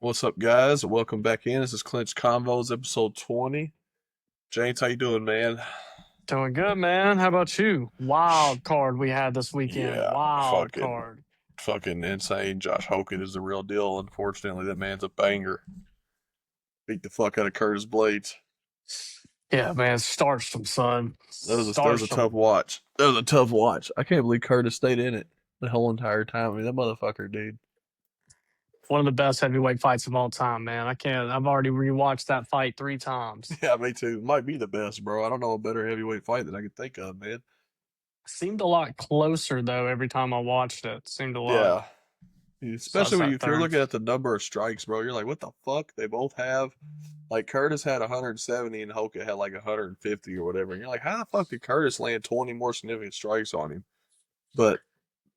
What's up, guys? Welcome back in. This is Clinch Convos, episode 20. James, how you doing, man? Doing good, man. How about you? Wild card we had this weekend. Yeah, Wild fucking, card. fucking insane. Josh Hogan is the real deal. Unfortunately, that man's a banger. Beat the fuck out of Curtis Blades. Yeah, man. Starched him, son. That was a Starched tough him. watch. That was a tough watch. I can't believe Curtis stayed in it the whole entire time. I mean, that motherfucker, dude. One of the best heavyweight fights of all time, man. I can't. I've already rewatched that fight 3 times. Yeah, me too. Might be the best, bro. I don't know a better heavyweight fight that I could think of, man. Seemed a lot closer though every time I watched it. Seemed a lot. Yeah, especially Besides when that if you're third. looking at the number of strikes, bro, you're like, what the fuck? They both have like Curtis had 170 and Hoka had like 150 or whatever. And you're like, how the fuck did Curtis land 20 more significant strikes on him? But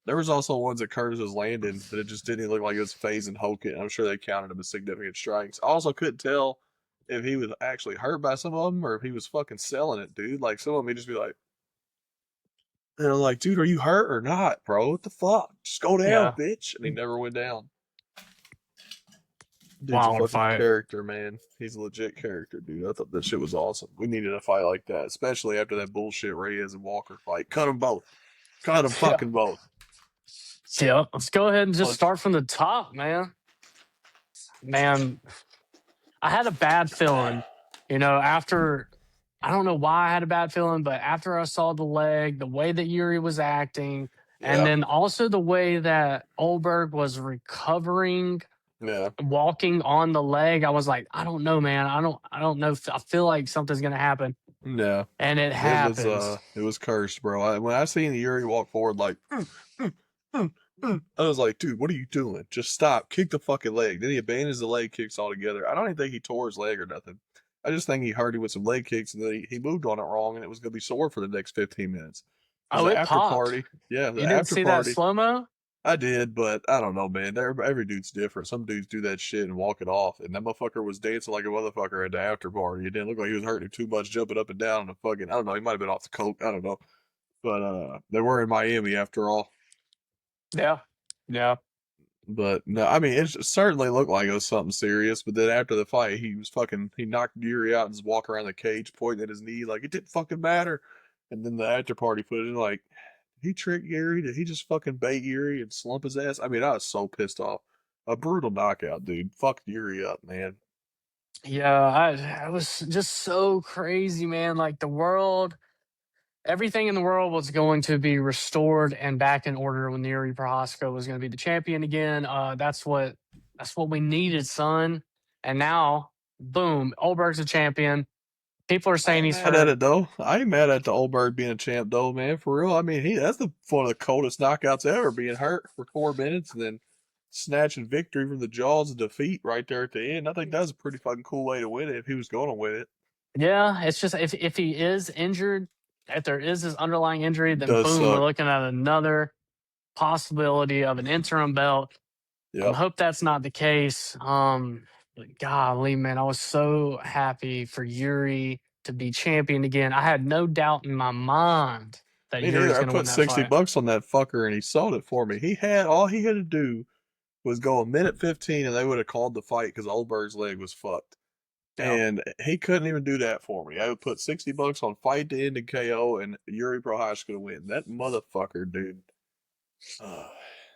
there was also ones that Curtis was landing that it just didn't look like it was phasing Hoka. And I'm sure they counted them as significant strikes. I also couldn't tell if he was actually hurt by some of them or if he was fucking selling it, dude. Like some of them, he'd just be like, and I'm like, dude, are you hurt or not, bro? What the fuck? Just go down, Yeah. bitch. And he never went down. Dude's a Wild fucking fight. character, man. He's a legit character, dude. I thought that shit was awesome. We needed a fight like that, especially after that bullshit Reyes and Walker fight. Cut them both. Cut them Yeah. fucking both. Yeah. Let's go ahead and just Let's, start from the top, man. Man, I had a bad feeling, after I don't know why I had a bad feeling, but after I saw the leg, the way that Yuri was acting, and yeah, then also the way that Olberg was recovering, yeah. walking on the leg, I was like, I don't know, man. I don't know. I feel like something's gonna happen, Yeah. and it It was happens. it was cursed, bro. When I seen Yuri walk forward like I was like, dude, what are you doing? Just stop. Kick the fucking leg. Then he abandons the leg kicks altogether. I don't even think he tore his leg or nothing. I just think he hurt him with some leg kicks and then he moved on it wrong and it was gonna be sore for the next 15 minutes. Because Oh, the it after popped. party, yeah, the You didn't after see that party slow mo? I did, but I don't know, man. Every dude's different. Some dudes do that shit and walk it off. And that motherfucker was dancing like a motherfucker at the after party. It didn't look like he was hurting too much, jumping up and down on the fucking. I don't know. He might have been off the coke. I don't know. But they were in Miami after all. Yeah, yeah, But no, I mean, it certainly looked like it was something serious. But then after the fight, he was fucking. He knocked Yuri out and just walked around the cage, pointing at his knee like it didn't fucking matter. And then the after party footage, like, he tricked Yuri? Did he just fucking bait Yuri and slump his ass? I mean, I was so pissed off. A brutal knockout, dude. Fucked Yuri up, man. yeah. I was just so crazy, man. Like the world. Everything in the world was going to be restored and back in order when Yuri Prohaska was going to be the champion again. That's what we needed, son. And now, boom, Oldberg's a champion. People are I saying ain't he's mad at hurt. it though. I ain't mad at the old bird being a champ though, man. For real. I mean, that's one of the coldest knockouts ever. Being hurt for 4 minutes and then snatching victory from the jaws of defeat right there at the end. I think that's a pretty fucking cool way to win it if he was going to win it. Yeah, it's just if he is injured, if there is this underlying injury, It then does boom, we're suck. looking at another possibility of an interim belt. I Yep. hope that's not the case. But golly, man, I was so happy for Yuri to be champion again. I had no doubt in my mind that Me neither. Yuri's I going to win put that 60 fight. bucks on that fucker and he sold it for me. All he had to do was go a minute 15 and they would have called the fight because Oldberg's leg was fucked. Yeah, And he couldn't even do that for me. I would put 60 bucks on fight to end in KO and Yuri Prohaska to win. That motherfucker, dude. Uh,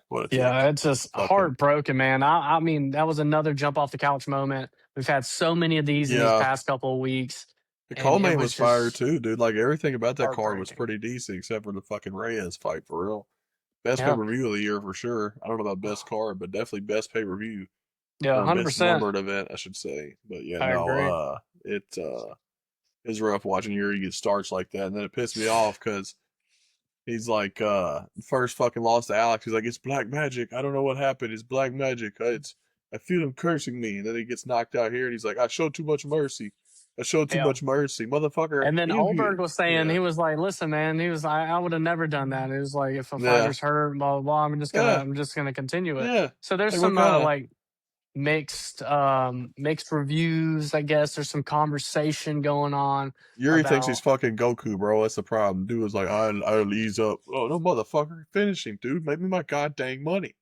what a yeah, dick. it's just Fucking, heartbroken, man. I mean, that was another jump off the couch moment. We've had so many of these in these yeah. past couple of weeks, The and it co-main was was fire just too, dude. Like everything about that card was heartbreaking. pretty decent except for the fucking Reyes fight for real. Best pay Yeah, per view of the year for sure. I don't know about best card, but definitely best pay per view. yeah, Or best 100%. numbered event, I should say. But yeah, I no, agree. it was rough watching Yuri get starts like that, and then it pissed me off because he's like, first fucking lost to Alex. He's like, it's black magic. I don't know what happened. It's black magic. I feel him cursing me, and then he gets knocked out here, and he's like, I showed too much mercy. I showed too Yeah. much mercy, motherfucker. And then Olberg was saying, Yeah, he was like, listen, man, he was I would have never done that. He was like, if a yeah, fighter's hurt, blah blah blah, yeah, I'm just gonna continue it. yeah. So there's Like what some kind of like mixed reviews, I guess. There's some conversation going on Yuri thinks he's about fucking Goku, bro. That's the problem. Dude was like, I'll ease up. Oh no, motherfucker, finish him, dude. Make me my goddamn money.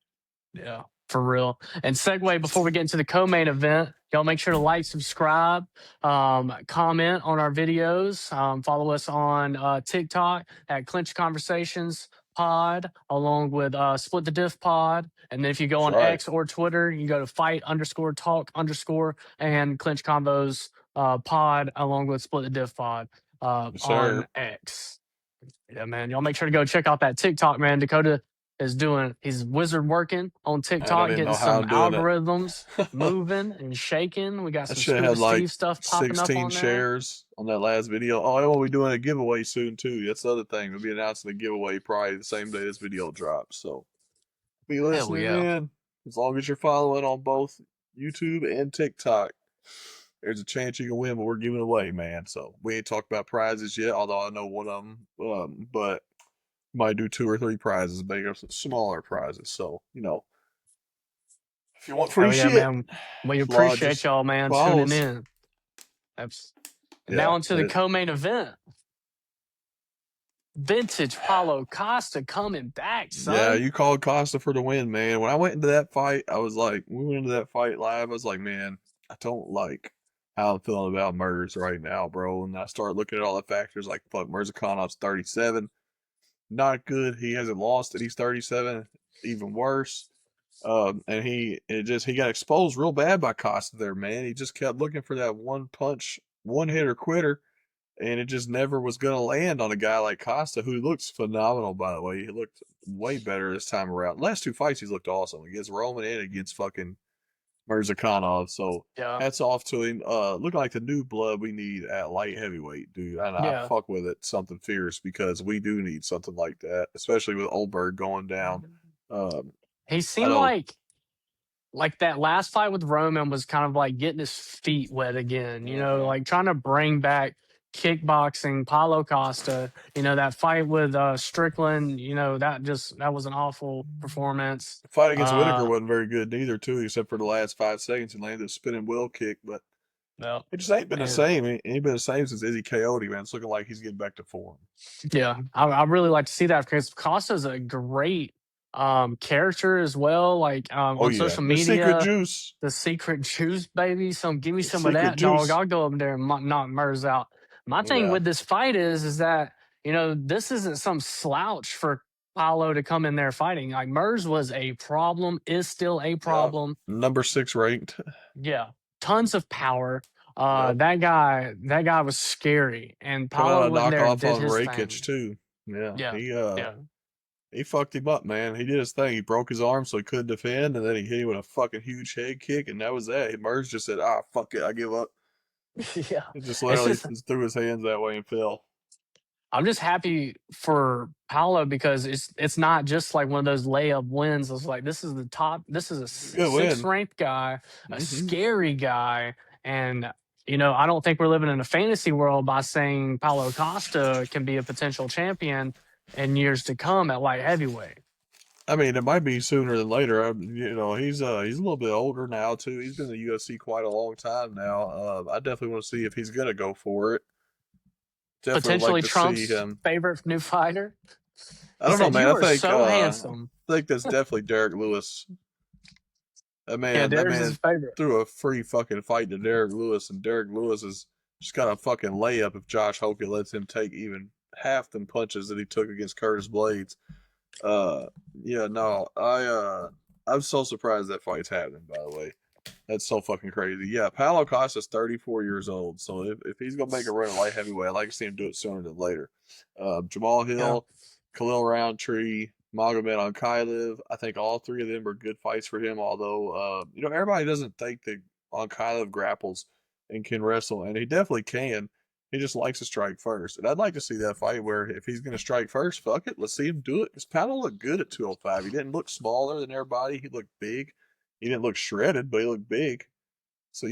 yeah. For real. And segue before we get into the co-main event, y'all make sure to like, subscribe, comment on our videos, follow us on TikTok at Clinch Conversations Pod, along with Split the Diff Pod. And then if you go That's on right. X or Twitter, you go to fight_talk_ and Clinch Combos Pod, along with Split the Diff Pod Yes, on sir. X. Yeah, man. Y'all make sure to go check out that TikTok, man. Dakota is doing, he's wizard working on I don't TikTok, even getting know how some I'm doing it. algorithms moving and shaking. We got I some should have Scuba had like Steve stuff popping up 16 on there. shares on that last video. Oh, and we'll be doing a giveaway soon too. That's the other thing. We'll be announcing a giveaway probably the same day this video drops. So be Hell listening yeah. in. As long as you're following on both YouTube and TikTok, there's a chance you can win what we're giving away, man. So we ain't talked about prizes yet, although I know one of them. But might do 2 or 3 prizes, bigger, smaller prizes. So if you want free Hell yeah, shit, man. We appreciate just y'all, man, follow tuning us. in. That's, and Yeah, now into the co-main event. Vintage Paulo Costa coming back, yeah. son. You called Costa for the win, man. When I went into that fight, I was like, we went into that fight live. I was like, man, I don't like how I'm feeling about Mers right now, bro. And I started looking at all the factors, like, fuck, Mirzakanov's 37, not good. He hasn't lost, and he's 37, even worse. And he got exposed real bad by Costa there, man. He just kept looking for that one punch, one hitter quitter, and it just never was going to land on a guy like Costa, who looks phenomenal, by the way. He looked way better this time around. Last 2 fights, he's looked awesome against Roman and against fucking Mirzakhanov. So Yeah. hats off to him. Looking like the new blood we need at light heavyweight, dude. And I Yeah. fuck with it, something fierce, because we do need something like that, especially with Oldberg going down. Um, He I seemed know. like that last fight with Roman was kind of like getting his feet wet again, Mhm. like trying to bring back kickboxing. Paulo Costa, that fight with Strickland, that was an awful performance. Fight against Whitaker Uh, wasn't very good neither, too, except for the last 5 seconds. He landed a spinning wheel kick, but well, it just ain't been the and same. It ain't been the same since Izzy KO'd him, man. It's looking like he's getting back to form. yeah, I really like to see that because Costa's a great character as well. Like Oh on yeah, social the secret media, juice. the secret juice, baby. Give me The some of secret that, dog. juice. I'll go up there and knock Murs out. My thing Yeah. with this fight is that this isn't some slouch for Paulo to come in there fighting. Like Murs was a problem, is still a Yep. problem. Number 6 ranked. Yeah, tons of power. Yep. That guy was scary, and Coming out Paulo of went in there and knockoff did on his Rakic thing. too. Yeah. Yeah, yeah. He fucked him up, man. He did his thing. He broke his arm so he couldn't defend, and then he hit him with a fucking huge head kick, and that was that. Merz just said, "Ah, fuck it, I give up." Yeah. He just It's literally just just threw his hands that way and fell. I'm just happy for Paolo because it's not just like one of those layup wins. It's like this is a It's a good sixth win. ranked guy, a Hmm. scary guy, and I don't think we're living in a fantasy world by saying Paulo Costa can be a potential champion in years to come at light heavyweight. I mean, it might be sooner than later. He's a little bit older now too. He's been in the UFC quite a long time now. I definitely want to see if he's gonna go for it. Definitely would like Potentially to see Trump's him. favorite new fighter. I He don't know, said, man. "You are so handsome." I think that's definitely Derek Lewis. Yeah, That Derek's his man favorite. threw a free fucking fight to Derek Lewis, and Derek Lewis is just got a fucking layup if Josh Hoke lets him take even half them punches that he took against Curtis Blades. Uh, yeah, no, I'm so surprised that fight's happening. By the way, that's so fucking crazy. Yeah, Paulo Costa's 34 years old, so if he's gonna make a run at light heavyweight, I'd like to see him do it sooner than later. Jamal Yeah, Hill, Khalil Roundtree, Magomed Ankalaev. I think all 3 of them are good fights for him. Although, everybody doesn't think that Ankalaev grapples and can wrestle, and he definitely can. He just likes to strike first, and I'd like to see that fight where if he's going to strike first, fuck it, let's see him do it. Because Paulo looked good at 205. He didn't look smaller than everybody. He looked big. He didn't look shredded, but he looked big. So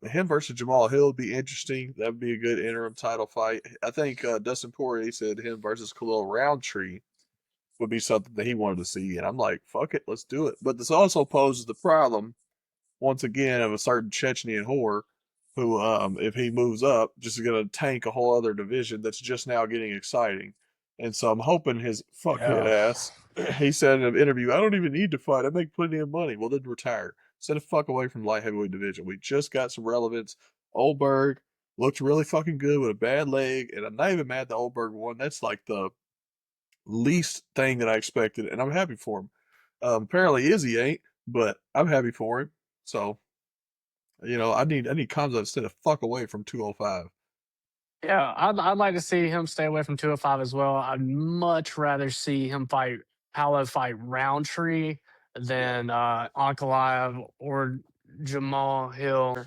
him versus Jamal Hill would be interesting. That would be a good interim title fight. I think Dustin Poirier said him versus Khalil Roundtree would be something that he wanted to see, and I'm like, fuck it, let's do it. But this also poses the problem once again of a certain Chechnyan whore who, if he moves up, just is going to tank a whole other division that's just now getting exciting. And so I'm hoping his fuckhead Yeah. ass, he said in an interview, I don't even need to fight. I make plenty of money. Well, then retire. Set the fuck away from light heavyweight division. We just got some relevance. Oldberg looked really fucking good with a bad leg, and I'm not even mad that Oldberg won. That's like the least thing that I expected, and I'm happy for him. Apparently Izzy ain't, but I'm happy for him. So, I need Kamza to stay the fuck away from 205. Yeah, I'd like to see him stay away from 205 as well. I'd much rather see him Paolo fight Roundtree Yeah. than Ankalaev or Jamal Hill.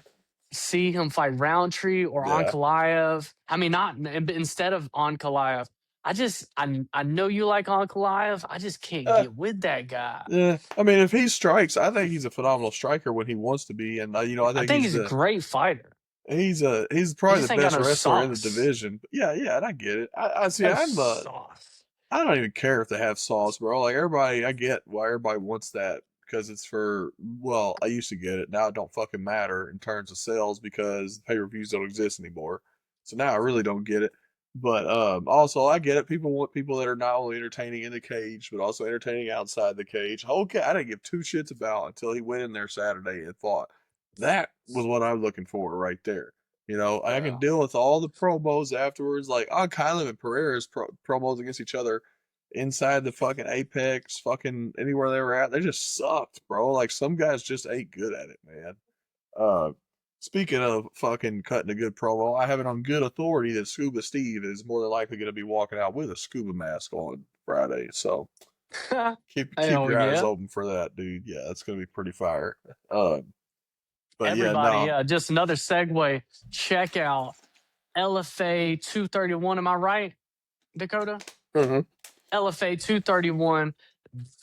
See him fight Roundtree or Yeah. Ankalaev. I mean, not instead of Ankalaev. I know you like Ankalaev. I just can't Uh, get with that guy. yeah. I mean, if he strikes, I think he's a phenomenal striker when he wants to be, and I I think think he's a great fighter. he's He probably the just ain't got best no wrestler in the sauce. division. But yeah, and I get it. I see. No sauce. I don't even care if they have sauce, bro. Like everybody, I get why everybody wants that because it's for. Well, I used to get it. Now it don't fucking matter in terms of sales because pay per views don't exist anymore. So now I really don't get it. But also I get it. People want people that are not only entertaining in the cage but also entertaining outside the cage. Okay, I didn't give two shits about until he went in there Saturday and fought. That was what I'm looking for right there. I can Yeah. deal with all the promos afterwards, like Kylan and Pereira's promos against each other inside the fucking Apex, fucking anywhere they were at. They just sucked, bro. Like some guys just ain't good at it, man. Uh, Speaking of fucking cutting a good promo, I have it on good authority that Scuba Steve is more than likely going to be walking out with a scuba mask on Friday. So keep Hell your eyes yeah. open for that, dude. Yeah, it's going to be pretty fire. Uh, but yeah, Everybody, no. yeah. Just another segue. Check out LFA 231. Am I right, Dakota? Mm-hmm. LFA 231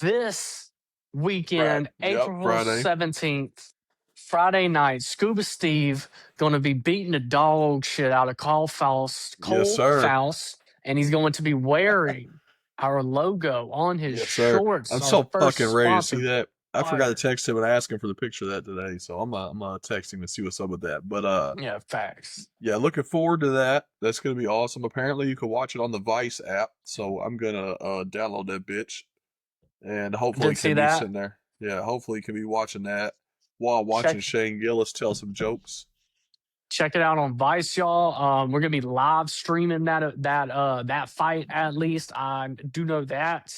this Right. weekend, Yep. April Friday. 17th, Friday night. Scuba Steve going to be beating the dog shit out of Yes, Cole sir. Faust, and he's going to be wearing our logo on his Yes, sir. shorts. I'm Our so fucking first ready to see sponsored that. I forgot to fire. text him and ask him for the picture of that today, so I'm gonna text him and see what's up with that. But Yeah, facts. yeah, looking forward to that. That's gonna be awesome. Apparently, you can watch it on the Vice app, so I'm gonna download that bitch and I did hopefully see can be that. sitting there. Yeah, hopefully can be watching that while watching Check Shane Gillis tell some jokes. check it out on Vice, y'all. We're gonna be live streaming that fight at least. I do know that.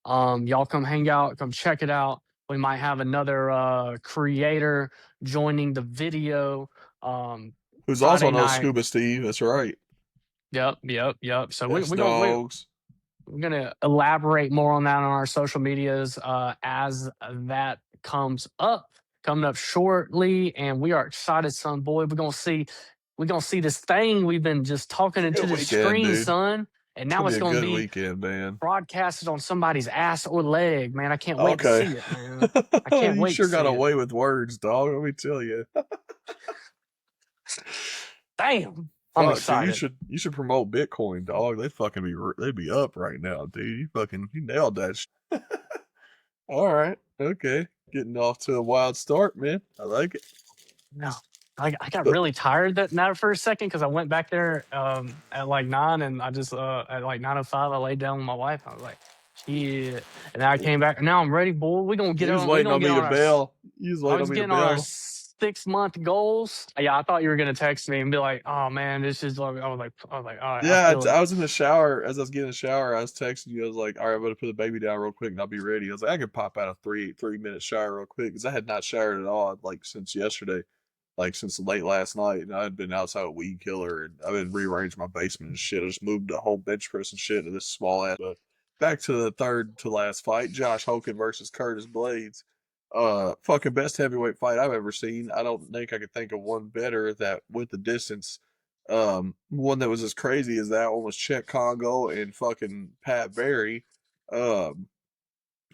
Y'all come hang out, come check it out. We might have another creator joining the video. Who's also Friday knows night. Scuba Steve. That's right. Yep. So S dogs. we're gonna elaborate more on that on our social medias as that comes up, coming up shortly, and we are excited, son. Boy, we're gonna see this thing we've been just talking It's a into good the weekend, screen, dude. son, and It's now gonna be it's a gonna good be weekend, man. broadcasted on somebody's ass or leg. Man, I can't wait to Okay. see it, man. I can't You wait to sure got see it. away with words, dog. Let me tell you. Damn, I'm Fuck, dude. excited. You should promote Bitcoin, dog. They'd be up right now, dude. You nailed that. All right. Okay. Getting off to a wild start, man. I like it. No. I got But really tired that for a second because I went back there at like 9 and I just at like 9:05 I laid down with my wife. I was like, yeah. And then I came back and now I'm ready, boy. you was We waiting gonna on get me to on our bail. You was I waiting on was me to getting on our bail. 6-month goals. Yeah, I thought you were gonna text me and be like, oh man, this is like I was like, all right, I Yeah, feel it. I was in the shower. As I was getting in the shower, I was texting you. I was like, "All right, I'm gonna put the baby down real quick, and I'll be ready." I was like, "I could pop out a three minute shower real quick," because I had not showered at all like since yesterday, like since late last night, and I had been outside with weed killer, and I've been rearranging my basement and shit. I just moved the whole bench press and shit into this small ass. But back to the third to last fight: Josh Hogan versus Curtis Blades. Fucking best heavyweight fight I've ever seen. I don't think I could think of one better that went the distance. One that was as crazy as that one was Chet Congo and fucking Pat Barry. Um,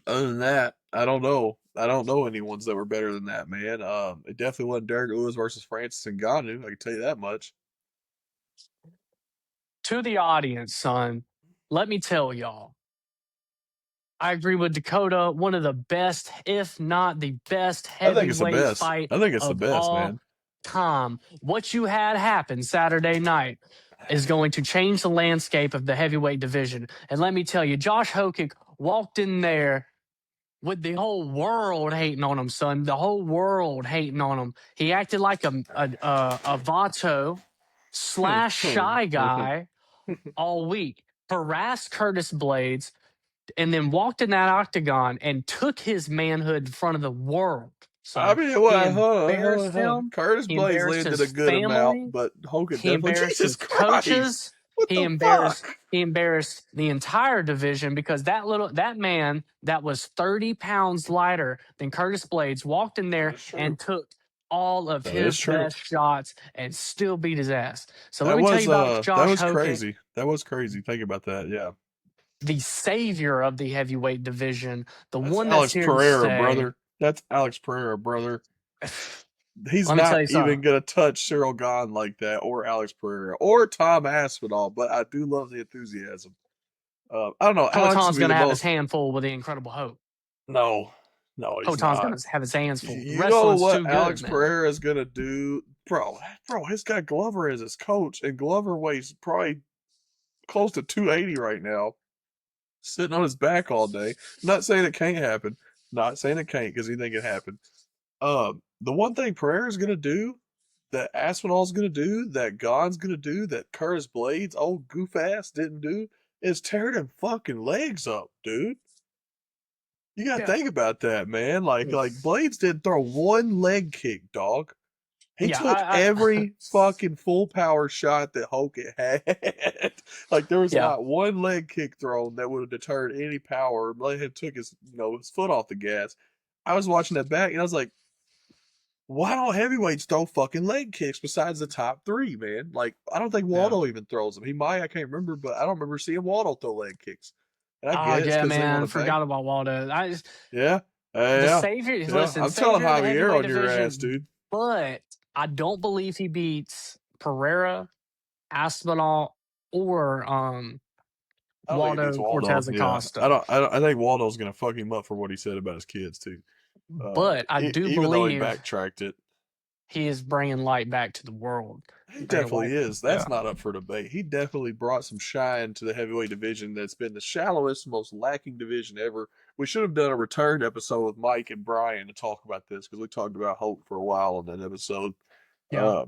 Other than that, I don't know. I don't know any ones that were better than that, man. It definitely wasn't Derek Lewis versus Francis Ngannou. I can tell you that much. To the audience, son, let me tell y'all. I agree with Dakota. One of the best, if not the best, I think it's the heavyweight best. fight I think it's the of best, all man. time. What you had happen Saturday night. is going to change the landscape of the heavyweight division. And let me tell you, Josh Hokic walked in there with the whole world hating on him, son. The whole world hating on him. He acted like a Vato slash shy guy all week, harassed Curtis Blades, and then walked in that octagon and took his manhood in front of the world, I son. mean, He well, embarrassed him. Curtis He Blades embarrassed landed his a good amount, family. but Hogan He definitely. embarrassed Jesus his Christ! coaches. What He the embarrassed fuck? he embarrassed the entire division because that man that was 30 pounds lighter than Curtis Blades walked in there That's true. and took all of That is his true. best shots and still beat his ass. So let me tell you about That Josh was Hokic, crazy. That was crazy. Think about that. Yeah. the savior of the heavyweight division, the That's one that's Alex here to Pereira, stay. brother. That's Alex Pereira, brother. He's Let me tell not you even something. gonna touch Cyril Gahn like that, or Alex Pereira, or Tom Aspinall. But I do love the enthusiasm. I don't know. Alex Hotan's would be gonna the have his most. hand full with the Incredible Hope. No, no, he's Hotan's not. gonna have his hands full. You know Wrestling's what too good, Alex man. Pereira is gonna do, bro? Bro, he's got Glover as his coach, and Glover weighs probably close to 280 right now, sitting on his back all day. Not saying it can't happen. Not saying it can't because he think it happened. The one thing Pereira's gonna do, that Aspinall's gonna do, that Gahn's gonna do, that Curtis Blades, old goof ass, didn't do, is tear them fucking legs up, dude. You gotta Yeah. think about that, man. Like Blades did throw one leg kick, dog. He Yeah, took every fucking full power shot that Hogan had. Like there was yeah. not one leg kick thrown that would have deterred any power. Let him took his foot off the gas. I was watching that back and I was like, why don't heavyweights throw fucking leg kicks besides the top three, man? Like I don't think Yeah. Waldo even throws them. He might, I can't remember, but I don't remember seeing Waldo throw leg kicks. And I Oh get it's yeah, because they want man. to bang. Forgot about Waldo. Yeah, The yeah, savior. yeah. Listen, I'm telling savior of the Javier heavyweight on your ass, division, dude. but I don't believe he beats Pereira, Aspinall, or I don't think he beats Waldo Waldo. Cortez Yeah, Acosta. I think Waldo's gonna fuck him up for what he said about his kids too. But I do Even though he believe backtracked it, he is bringing light back to the world. he Bringing definitely light. is. That's Yeah. not up for debate. He definitely brought some shine to the heavyweight division. That's been the shallowest, most lacking division ever. We should have done a return episode with Mike and Brian to talk about this because we talked about Hope for a while on that episode. Yeah. Uh,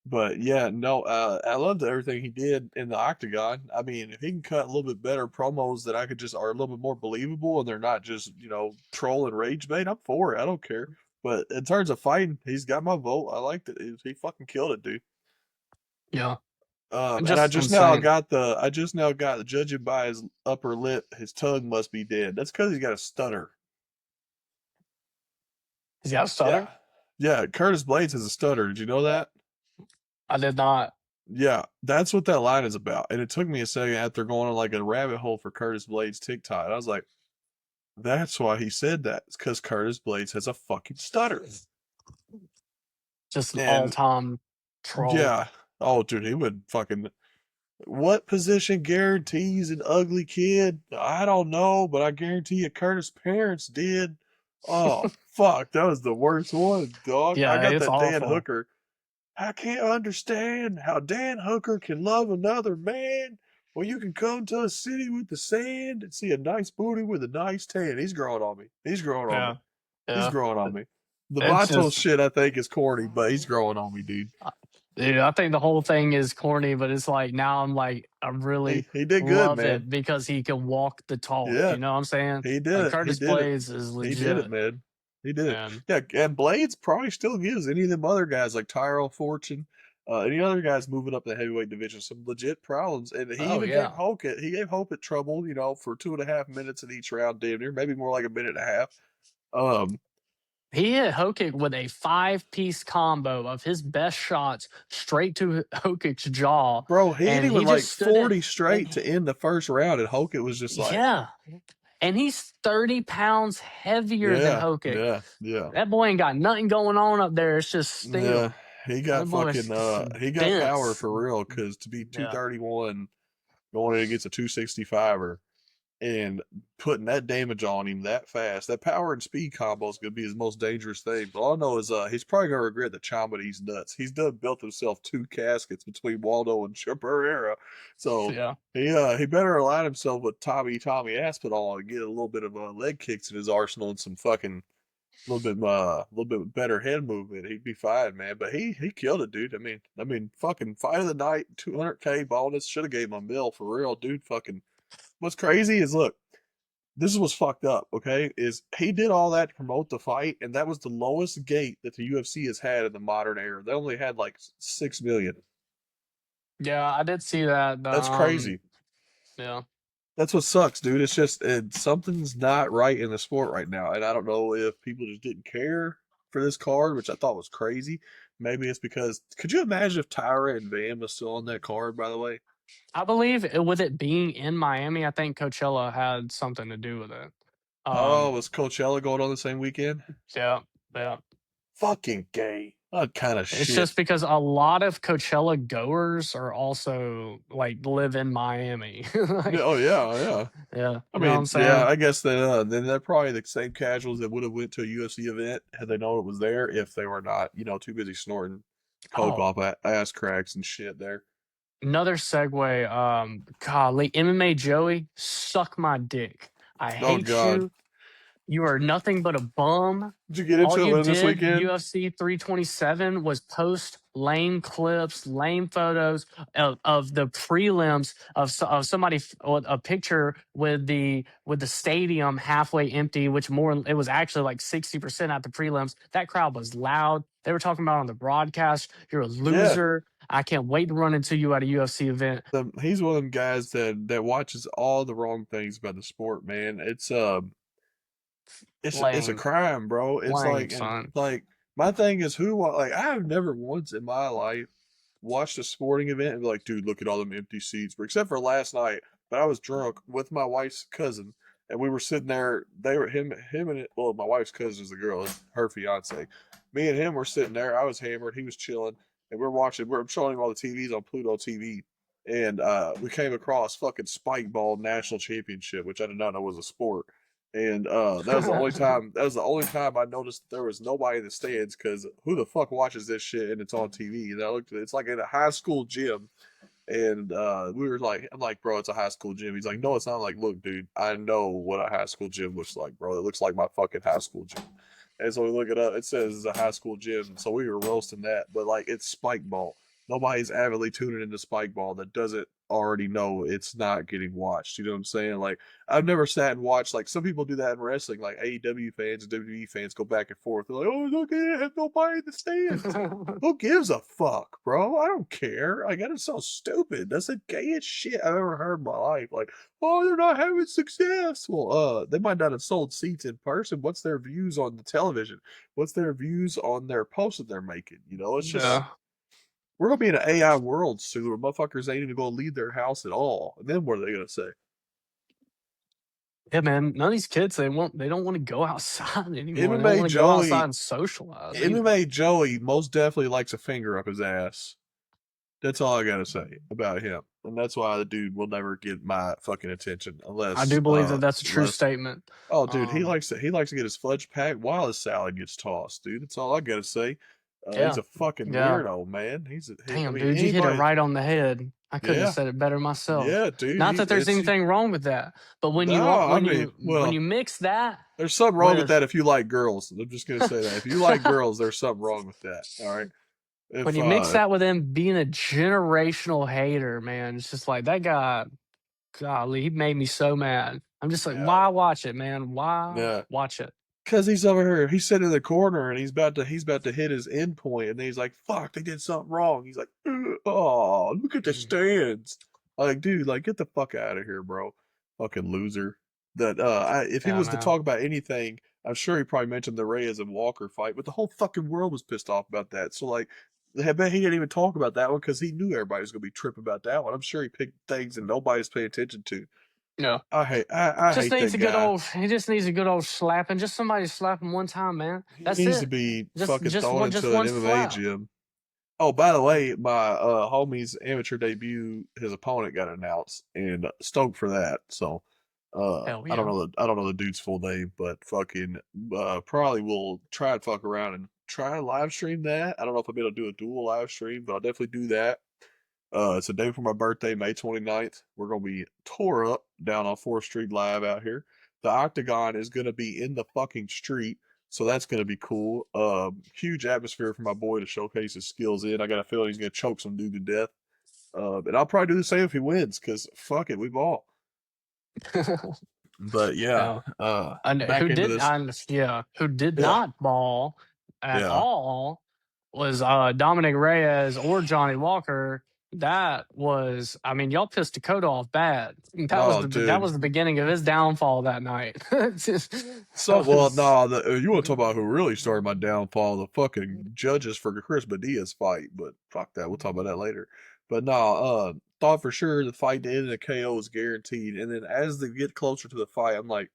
But yeah, no, I loved everything he did in the octagon. I mean, if he can cut a little bit better promos that I could just are a little bit more believable and they're not just, troll and rage bait, I'm for it. I don't care. But in terms of fighting, he's got my vote. I liked it. He fucking killed it, dude. Yeah. And Just insane. I just now got judging by his upper lip, his tongue must be dead. That's because he's got a stutter. He's got a stutter. Yeah. Yeah, Curtis Blades has a stutter. Did you know that? I did not. Yeah, that's what that line is about. And it took me a second after going on like a rabbit hole for Curtis Blades TikTok. I was like, that's why he said that. It's because Curtis Blades has a fucking stutter. Just an all And time troll. yeah, oh dude, he would fucking. What position guarantees an ugly kid? I don't know, but I guarantee you Curtis' parents did. Oh fuck, that was the worst one, dog. I Yeah, got it's that Dan awful. Hooker. I can't understand how Dan Hooker can love another man when you can come to a city with the sand and see a nice booty with a nice tan. He's growing on me. He's growing on me. Yeah. He's Yeah. growing on me. The It's Vato just, shit I think is corny, but he's growing on me, dude. dude, I think the whole thing is corny, but it's like now I'm like, I really He did good, love man. it because he can walk the talk. Yeah, You know what I'm saying? he did Like it. He Curtis did it. Blades is He did it, legit. man. He did it. And Yeah, and Blades probably still gives any of them other guys like Tyrell Fortune, any other guys moving up the heavyweight division some legit problems. And he oh even gave yeah. Hope it. He gave Hope it trouble, for 2.5 minutes in each round, damn near, maybe more like a minute and a half. Um, He hit Hokic with a 5-piece combo of his best shots straight to Hokic's jaw. bro, he hit And him with he like just stood in 40 and straight to end the first round, and Hoke was just like, yeah. And he's 30 pounds heavier than yeah, Hokic. yeah, yeah. That boy ain't got nothing going on up there. It's just Yeah, steel. he That got boy's fucking just he got power dense. for real because to be Yeah. 231 going in against a 265er, and putting that damage on him that fast. That power and speed combo is gonna be his most dangerous thing. But all I know is he's probably gonna regret the time, but he's nuts. He's done built himself 2 caskets between Waldo and Pereira. So Yeah. he better align himself with Tommy Aspinall and get a little bit of leg kicks in his arsenal and some fucking little bit better head movement. He'd be fine, man. But he killed it, dude. I mean, fucking fight of the night, 200K bonus. Should have gave him a mill for real, dude. Fucking. What's crazy is look, this is what's fucked up. Okay, is he did all that to promote the fight, and that was the lowest gate that the UFC has had in the modern era. They only had like 6 million. Yeah, I did see that. That's crazy. Yeah. That's what sucks, dude. It's just something's not right in the sport right now, and I don't know if people just didn't care for this card, which I thought was crazy. Maybe it's because could you imagine if Tyra and Van was still on that card? By the way, I believe with it being in Miami, I think Coachella had something to do with it. oh, Um, was Coachella going on the same weekend? yeah, yeah. Fucking gay. What kind of It's shit? just because a lot of Coachella goers are also like live in Miami. Yeah, Like, oh yeah, yeah. yeah, I you know what I'm mean, yeah, saying? I guess that then they're probably the same casuals that would have went to a UFC event had they known it was there if they were not, too busy snorting coke Oh, off ass cracks and shit there. another segue. Golly, MMA Joey, suck my dick. I Oh hate God, you. You are nothing but a bum. did you get All into it you with him this did, weekend? UFC 327, was post lame clips, lame photos of the prelims of somebody, a picture with the stadium halfway empty, which more it was actually like 60% at the prelims. That crowd was loud. They were talking about on the broadcast, "You're a Yeah, loser. I can't wait to run into you at a UFC event." he's one of them guys that watches all the wrong things about the sport, man. It's a Lame, crime, bro. It's lame, like and son. like my thing is like I've never once in my life watched a sporting event and be like, dude, look at all them empty seats. Except for last night, but I was drunk with my wife's cousin, and we were sitting there. They were him and well, my wife's cousin is the girl, her fiance. Me and him were sitting there. I was hammered, he was chilling, and we're watching. I'm showing him all the TVs on Pluto TV, and we came across fucking Spike Ball National Championship, which I did not know was a sport. And that was the only time I noticed that there was nobody in the stands because who the fuck watches this shit and it's on TV? And I looked at it, it's like in a high school gym. And we were like, I'm like, bro, it's a high school gym. He's like, no, it's not. I'm like, look, dude, I know what a high school gym looks like, bro. It looks like my fucking high school gym. And so we look it up. It says it's a high school gym. So we were roasting that, but like it's spike ball. Nobody's avidly tuning into spike ball that doesn't already know it's not getting watched. You know what I'm saying? Like I've never sat and watched like some people do that in wrestling, like AEW fans and WWE fans go back and forth. They're like, oh look at it, have nobody in the stands. Who gives a fuck, bro? I don't care. Like that is so stupid. That's the gayest shit I've ever heard in my life. Like, oh, they're not having success. Well, they might not have sold seats in person. What's their views on the television? What's their views on their posts that they're making? It's just Yeah. we're gonna be in an AI world soon where motherfuckers ain't even gonna leave their house at all. And then what are they gonna say? Yeah, man. None of these kids, they don't want to go outside anymore. They don't MMA want to go outside Joey, and socialize either. MMA Joey most definitely likes a finger up his ass. That's all I gotta say about him, and that's why the dude will never get my fucking attention I do believe that that's a true unless statement. oh dude Um, he likes to get his fudge packed while his salad gets tossed, dude. That's all I gotta say. He's yeah, a fucking yeah. weirdo, man. I Damn, mean dude, you hit it anybody, right on the head. I couldn't have yeah, said it better myself. yeah, dude. Not that there's It's anything wrong with that, but no, I mean, when well, you mix that there's something wrong with with that if you like girls. I'm just gonna say that if you like girls, there's something wrong with that. All right, when if you mix that with him being a generational hater, man, it's just like that guy. Golly, he made me so mad. I'm just like, yeah, why watch it, man? Why yeah. watch it? Cause he's over here, he's sitting in the corner and he's about to hit his end point, and then he's like, "Fuck, they did something wrong." He's like, "Oh, look at the Mm. stands." Like, dude, like get the fuck out of here, bro. Fucking loser. That if he Yeah, was to man. talk about anything, I'm sure he probably mentioned the Reyes and Walker fight, but the whole fucking world was pissed off about that. So like, I bet he didn't even talk about that one because he knew everybody was gonna be tripping about that one. I'm sure he picked things that nobody's paying attention to. Yeah. I Just hate needs that a good guy. old he just needs a good old slapping. Just somebody slap him one time, man. He That's needs to it. be fucking thrown Just into an one MMA slap. gym. Oh, by the way, my homie's amateur debut, his opponent got announced, and stoked for that. So Hell I don't yeah. know the dude's full name, but fucking probably will try and fuck around and try and live stream that. I don't know if I'll be able to do a dual live stream, but I'll definitely do that. It's a day for my birthday, May 29th. We're gonna be tore up down on 4th Street Live out here. The Octagon is gonna be in the fucking street, so that's gonna be cool. Huge atmosphere for my boy to showcase his skills in. I got a feeling he's gonna choke some dude to death. And I'll probably do the same if he wins, because fuck it, we ball. But yeah, Yeah. And back who into did this. and yeah, who did Yeah, not ball at yeah. all was Dominic Reyes or Johnny Walker. That was, I mean, y'all pissed Dakota off bad. Oh, That dude. was the beginning of his downfall that night. So, That well, was nah, you want to talk about who really started my downfall? The fucking judges for Chris Badia's fight, but fuck that. We'll talk about that later. But nah, thought for sure the fight to end in a KO was guaranteed. And then as they get closer to the fight, I'm like,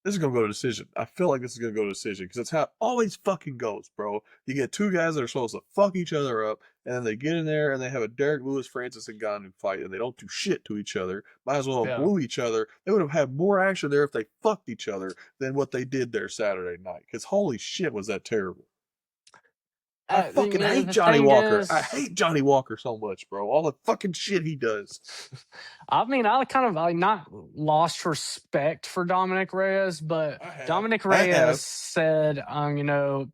this is gonna go to decision. I feel like this is gonna go to decision because it's how it always fucking goes, bro. You get two guys that are supposed to fuck each other up, and then they get in there and they have a Derek Lewis, Francis Ngannou fight, and they don't do shit to each other. Might as well have yeah. blew each other. They would have had more action there if they fucked each other than what they did there Saturday night. Because holy shit, was that terrible. I fucking hate The Johnny thing Walker. I is, hate Johnny Walker so much, bro. All the fucking shit he does. I mean, I kind of like not lost respect for Dominic Reyes, but I have. Dominic I Reyes have. said,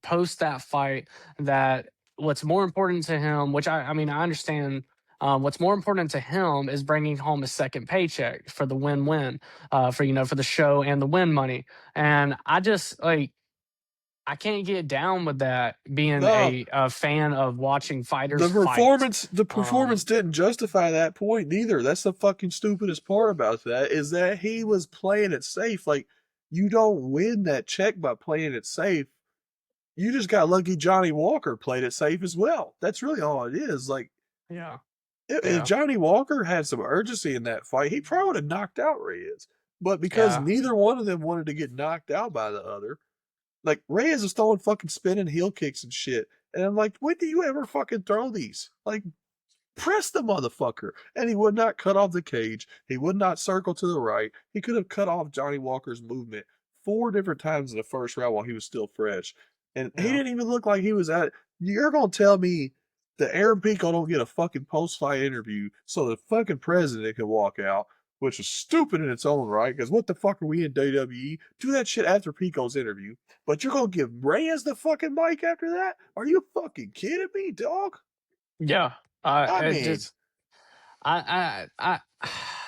post that fight, that what's more important to him, which I mean, I understand. What's more important to him is bringing home a second paycheck for the win-win, for the show and the win money. And I just like I can't get down with that being No, a fan of watching the fighters fight. performance the performance Um, didn't justify that point neither. That's the fucking stupidest part about that is that he was playing it safe. Like you don't win that check by playing it safe. You just got lucky Johnny Walker played it safe as well. That's really all it is. Like yeah, if yeah, Johnny Walker had some urgency in that fight, he probably would have knocked out Reyes. But because yeah, neither one of them wanted to get knocked out by the other, like Reyes is throwing fucking spinning heel kicks and shit. And I'm like, when do you ever fucking throw these? Like, press the motherfucker. And he would not cut off the cage. He would not circle to the right. He could have cut off Johnny Walker's movement 4 different times in the first round while he was still fresh. And he yeah. didn't even look like he was at. You're gonna tell me that Aaron Pico don't get a fucking post fight interview so the fucking president can walk out, which is stupid in its own right. Because what the fuck are we in WWE? Do that shit after Pico's interview. But you're gonna give Reyes the fucking mic after that? Are you fucking kidding me, dog? Yeah, I it mean, just I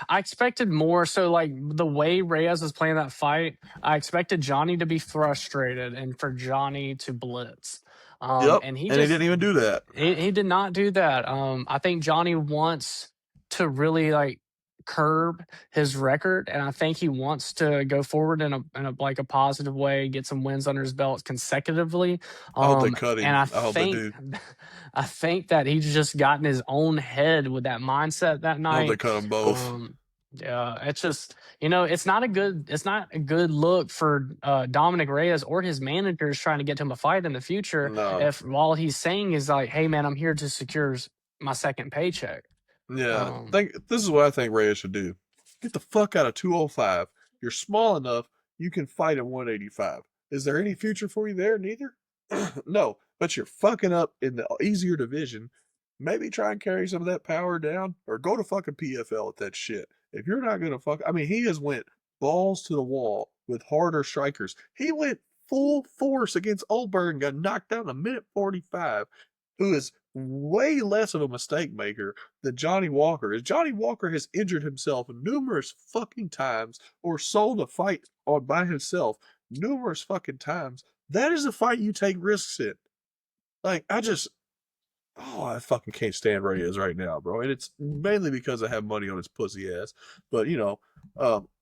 expected more. So like the way Reyes was playing that fight, I expected Johnny to be frustrated and for Johnny to blitz. yep, And he and he just didn't even do that. he did not do that. I think Johnny wants to really like curb his record, and I think he wants to go forward in a like a positive way, get some wins under his belt consecutively. I hope they cut And him. I hope they do. I think that he's just got in his own head with that mindset that I hope they night. cut them both. Um, yeah, it's just it's not a good look for Dominic Reyes or his managers trying to get him a fight in the future No. if all he's saying is like, "Hey, man, I'm here to secure my second paycheck." Yeah. Um, Think this is what I think Reyes should do. Get the fuck out of 205. You're small enough you can fight at 185. Is there any future for you there? Neither. No, but you're fucking up in the easier division. Maybe try and carry some of that power down, or go to fucking PFL with that shit. If you're not gonna fuck, I mean, he has went balls to the wall with harder strikers. He went full force against Oldberg and got knocked out in a minute 45, who is way less of a mistake maker than Johnny Walker is. Johnny Walker has injured himself numerous fucking times or sold a fight on by himself numerous fucking times. That is a fight you take risks in. Like, I fucking can't stand Reyes right now, bro. And it's mainly because I have money on his pussy ass. But,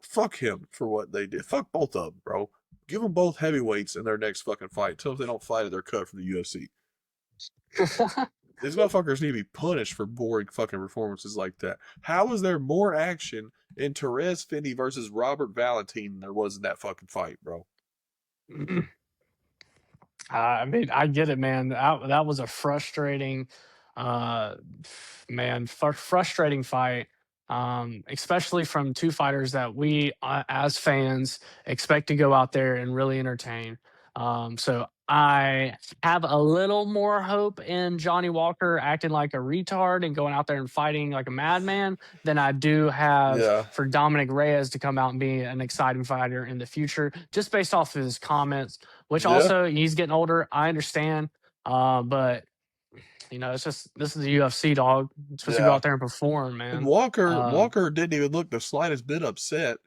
fuck him for what they did. Fuck both of them, bro. Give them both heavyweights in their next fucking fight. Tell them if they don't fight it, they're cut from the UFC. These motherfuckers need to be punished for boring fucking performances like that. How is there more action in Therese Finney versus Robert Valentine than there was in that fucking fight, bro? I mean, I get it, man. That was a frustrating, uh, frustrating fight. especially from two fighters that we, as fans, expect to go out there and really entertain. So I have a little more hope in Johnny Walker acting like a retard and going out there and fighting like a madman than I do have Yeah, for Dominic Reyes to come out and be an exciting fighter in the future, just based off of his comments, which yeah, also he's getting older. I understand. But it's just this is the UFC, dog. You're supposed to go yeah. out there and perform, And man. Walker didn't even look the slightest bit upset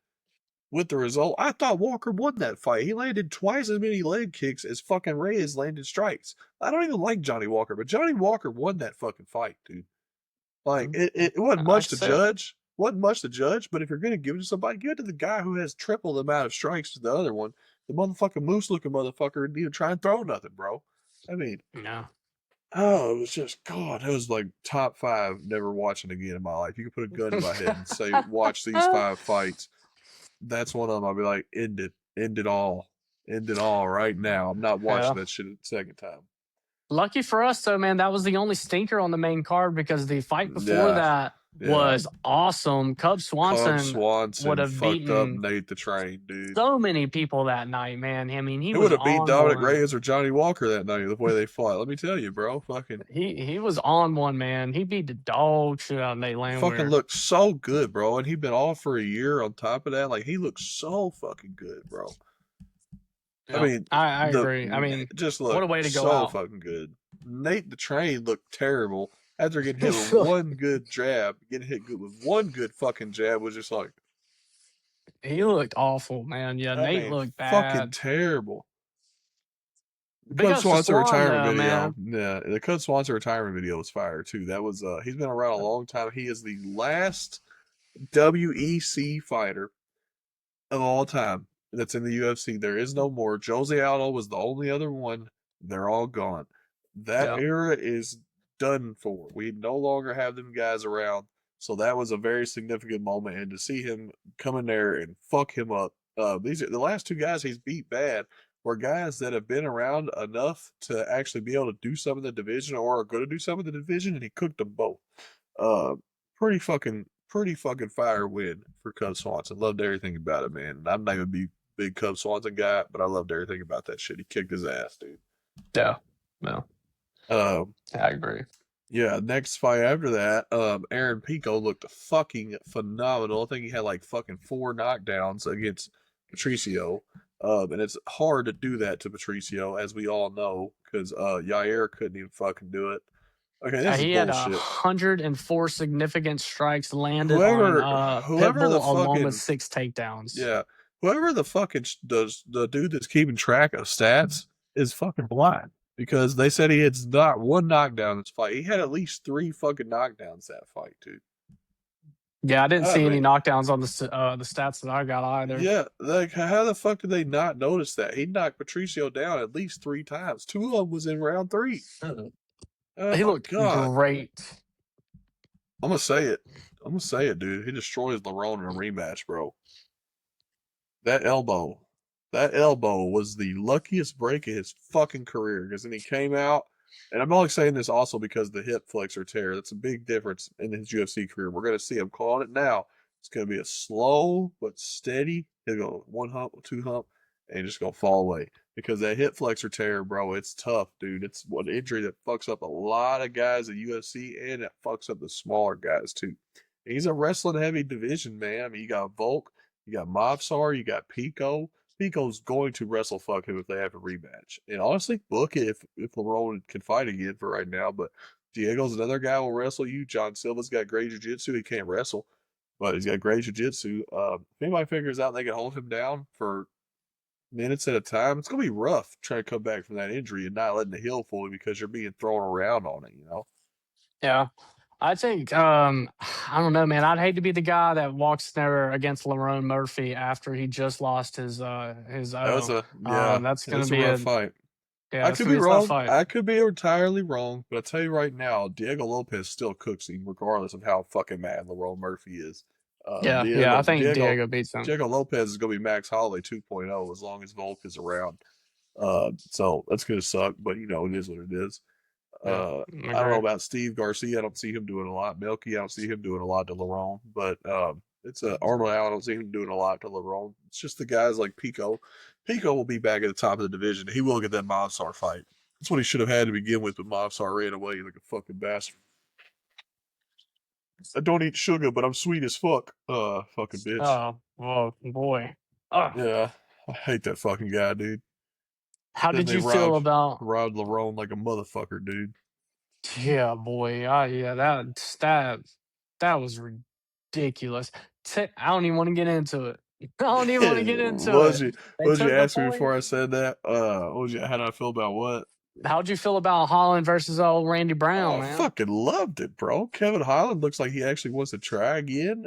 with the result. I thought Walker won that fight. He landed twice as many leg kicks as fucking Reyes landed strikes. I don't even like Johnny Walker, but Johnny Walker won that fucking fight, dude. Like it wasn't I much can to see it. judge. Wasn't much to judge, but if you're gonna give it to somebody, give it to the guy who has triple the amount of strikes to the other one. The motherfucking moose looking motherfucker didn't even try and throw nothing, bro. I mean, No. oh, it was just God. It was like top five. Never watching again in my life. You could put a gun to my head and say, "Watch these 5 fights." That's one of them. I'll be like, end it all right now. I'm not Yeah. watching that shit a second time. Lucky for us, though, man, that was the only stinker on the main card because the fight before Yeah, that yeah. was awesome. Cub Cub Swanson would Swanson have fucked up beaten Nate the Train, dude. so many people that night, man. I mean, he Who would was have beat on Dominic one. Reyes or Johnny Walker that night the way they fought? Let me tell you, bro. He was on one, man. He beat the dog shit out of Nate Fucking Landwehr. looked so good, bro. And he'd been off for a year on top of that. Like he looked so fucking good, bro. I Yeah, mean, I the agree. I mean, just what a looked way to go so out. fucking good. Nate the Train looked terrible after getting hit with one good jab. Getting hit good with one good fucking jab was just like, He looked awful, man. Yeah, I Nate mean, looked fucking bad. terrible. The Big Cub ups to Swanson Swan, retirement though, video. man. Yeah, the Cub Swanson retirement video was fire too. That was he's been around a long time. He is the last WEC fighter of all time that's in the UFC. There is no more. Jose Aldo was the only other one. They're all gone. That Yeah. era is done for. We no longer have them guys around. So that was a very significant moment, and to see him come in there and fuck him up. These are the last two guys he's beat bad were guys that have been around enough to actually be able to do some of the division or are going to do some of the division, and he cooked them both. Uh, pretty fucking fire win for Cub Swanson. Loved everything about it, man. I'm not even a big Cub Swanson guy, but I loved everything about that shit. He kicked his ass, dude. Yeah. No, Um, I agree. yeah, next fight after that, Aaron Pico looked fucking phenomenal. I think he had like fucking 4 knockdowns against Patricio. And it's hard to do that to Patricio, as we all know, because Yair couldn't even fucking do it. Okay, this is He had bullshit. 104 significant strikes landed on Whoever whoever the Pitbull, along with fucking 6 takedowns. Yeah. Whoever the fucking does the dude that's keeping track of stats is fucking blind because they said he had not one knockdown in this fight. He had at least 3 fucking knockdowns that fight, dude. Yeah, I didn't I see any mean, knockdowns on the stats that I got either. yeah, like how the fuck did they not notice that? He knocked Patricio down at least 3 times. 2 of them was in round 3. Oh He my looked god. great. I'm gonna say it. I'm gonna say it, dude. He destroys Lerone in a rematch, bro. That elbow, that elbow was the luckiest break of his fucking career because then he came out, and I'm only saying this also because the hip flexor tear. That's a big difference in his UFC career. We're gonna see. I'm calling it now. It's gonna be a slow but steady. He'll go 1 hump, 2 hump, and he's just gonna fall away because that hip flexor tear, bro. It's tough, dude. It's one injury that fucks up a lot of guys at UFC, and it fucks up the smaller guys too. He's a wrestling heavy division, man. I mean, you got Volk, you got Mobsar, you got Pico. Pico's going to wrestle fuck him if they have a rematch. And honestly, book it if Lerone can fight again for right now. But Diego's another guy who will wrestle you. John Silva's got great jiu-jitsu. He can't wrestle, but he's got great jiu-jitsu. If anybody figures out they can hold him down for minutes at a time, it's gonna be rough trying to come back from that injury and not letting it heal fully because you're being thrown around on it. You know. Yeah. I think I don't know, man. I'd hate to be the guy that walks there against Lerone Murphy after he just lost his That was O. a yeah. That's gonna It's a be rough a fight. yeah, I it's could gonna be be a tough wrong. fight. I could be entirely wrong, but I tell you right now, Diego Lopez still cooks him, regardless of how fucking mad Lerone Murphy is. Yeah, yeah. Diego I think Diego Diego beats him. Diego Lopez is gonna be Max Holloway 2.0 as long as Volk is around. So that's gonna suck, but you know it is what it is. Yeah. I don't know Agree. about Steve Garcia. I don't see him doing a lot. Melky, I don't see him doing a lot to Lerone. But it's Arnold Allen. I don't see him doing a lot to Lerone. It's just the guys like Pico. Pico will be back at the top of the division. He will get that Mobstar fight. That's what he should have had to begin with, but Mobstar ran away like a fucking bastard. I don't eat sugar, but I'm sweet as fuck. Fucking bitch. Oh, oh boy. Oh, Yeah, I hate that fucking guy, dude. how Then did they you feel about? robbed Lerone like a motherfucker, dude. Yeah, boy. Yeah, that was ridiculous. I don't even want to get into it. I don't even want to get into was it. you They was you took the asking me point. before I said that? What was you? How did I feel about what? How'd you feel about Holland versus old Randy Brown, Oh, man? fucking loved it, bro. Kevin Holland looks like he actually wants to try again.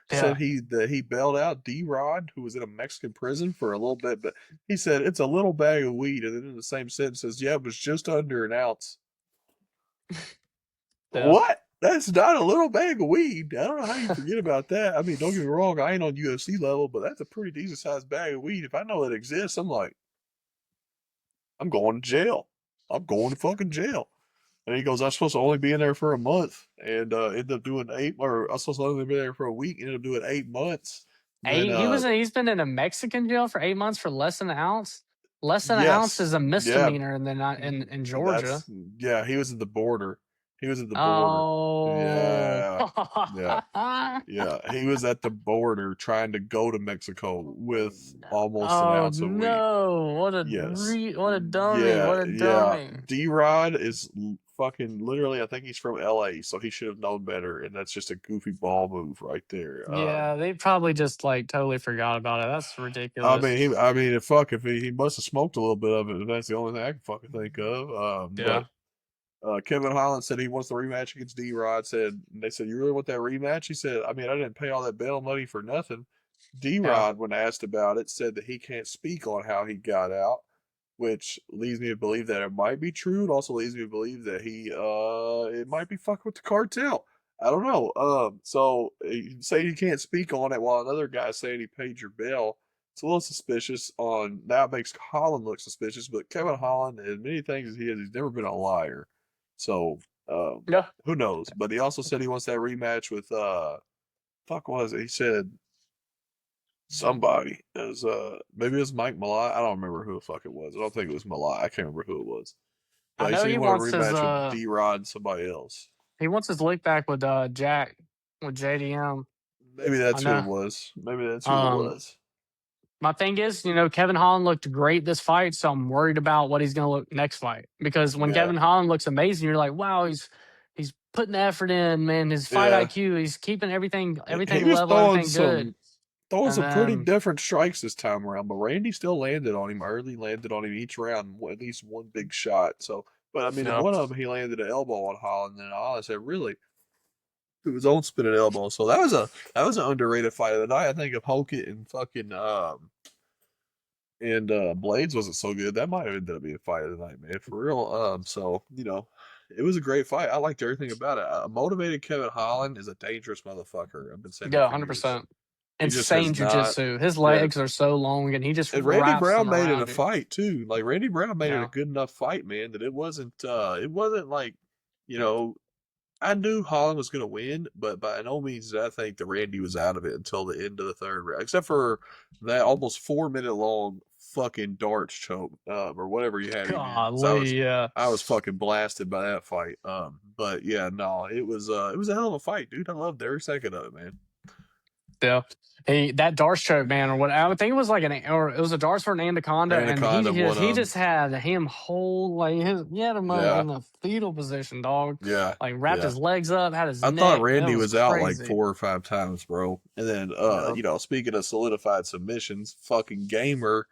Said Yeah. he bailed out D Rod, who was in a Mexican prison for a little bit, but he said it's a little bag of weed, and then in the same sentence says, "Yeah, it was just under an ounce." Yeah. What? That's not a little bag of weed. I don't know how you forget about that. I mean, don't get me wrong, I ain't on UFC level, but that's a pretty decent sized bag of weed. If I know it exists, I'm like, I'm going to jail. I'm going to fucking jail. And he goes, I'm supposed to only be in there for a month, and ended up doing or I was supposed to only be there for a week, ended up doing 8 months. Then, He's been in a Mexican jail for 8 months for less than an ounce. Less than an ounce yes, is a yeah, misdemeanor, and then not in Georgia. that's yeah. He was at the border. He was at the border. Oh. Yeah, yeah. Yeah, he was at the border trying to go to Mexico with almost an Oh ounce of weed. no! Yes. What a dummy! Yeah, What a yeah. dummy! D Rod is fucking literally, I think he's from LA, so he should have known better. And that's just a goofy ball move right there. Yeah, they probably just like totally forgot about it. That's ridiculous. I mean, if he must have smoked a little bit of it. If that's the only thing I can fucking think of. Yeah, But Kevin Holland said he wants the rematch against D Rod. They said, you really want that rematch? He said, I mean, I didn't pay all that bail money for nothing. D yeah. Rod, when asked about it, said that he can't speak on how he got out, which leads me to believe that it might be true. It also leads me to believe that it might be fucking with the cartel. I don't know. So you say you can't speak on it while another guy's saying he paid your bail. It's a little suspicious. On That makes Holland look suspicious, but Kevin Holland, as many things as he is, he's never been a liar. So Yeah. who knows? But he also said he wants that rematch with fuck was it? He said somebody. It was maybe it was Mike Malai. I don't remember who the fuck it was. I don't think it was Malai. I can't remember who it was. I But he know said he he wanted a wants his rematch with D Rod and somebody else. look back with Jack with JDM. Maybe I that's who it know. was. Maybe that's who it Um, was. my thing is, Kevin Holland looked great this fight, so I'm worried about what he's gonna look next fight. Because when Yeah. Kevin Holland looks amazing, you're like, wow, he's putting the effort in, man. His fight Yeah. IQ, he's keeping He everything was level, everything good. throwing And some pretty then different strikes this time around, but Randy still landed on him early, landed on him each round, at least one big shot. So, but I mean, in yeah, one of them he landed an elbow on Holland, and Holland said, "Really, it was on spinning elbow." So that was an underrated fight of the night. I think if Hokett and fucking Blades wasn't so good, that might have ended up being a fight of the night, man, for real. So it was a great fight. I liked everything about it. A motivated Kevin Holland is a dangerous motherfucker. I've been saying that yeah, for years. 100%. He just has Insane not. jujitsu. His Yeah, legs are so long, and he just and Randy wraps Brown them made it a around you. fight too. Like Randy Brown made it a Yeah, good enough fight, man, that it wasn't like, you know, I knew Holland was gonna win, but by no means did I think that Randy was out of it until the end of the third round. Except for that almost 4 minute long fucking darts choke, or whatever you had him in. So golly, yeah. I was fucking blasted by that fight. But yeah, no, it was a hell of a fight, dude. I loved every second of it, man. Yeah. That Darce choke, man, or what I would think it was like or it was a Darce for an anaconda, and Anaconda one he just had him whole like he had him yeah, in the fetal position, dog. yeah, Like wrapped yeah. his legs up, had his I thought neck. That Randy was was out like crazy. 4 or 5 times, bro. And then, Yeah. speaking of solidified submissions, fucking Gamer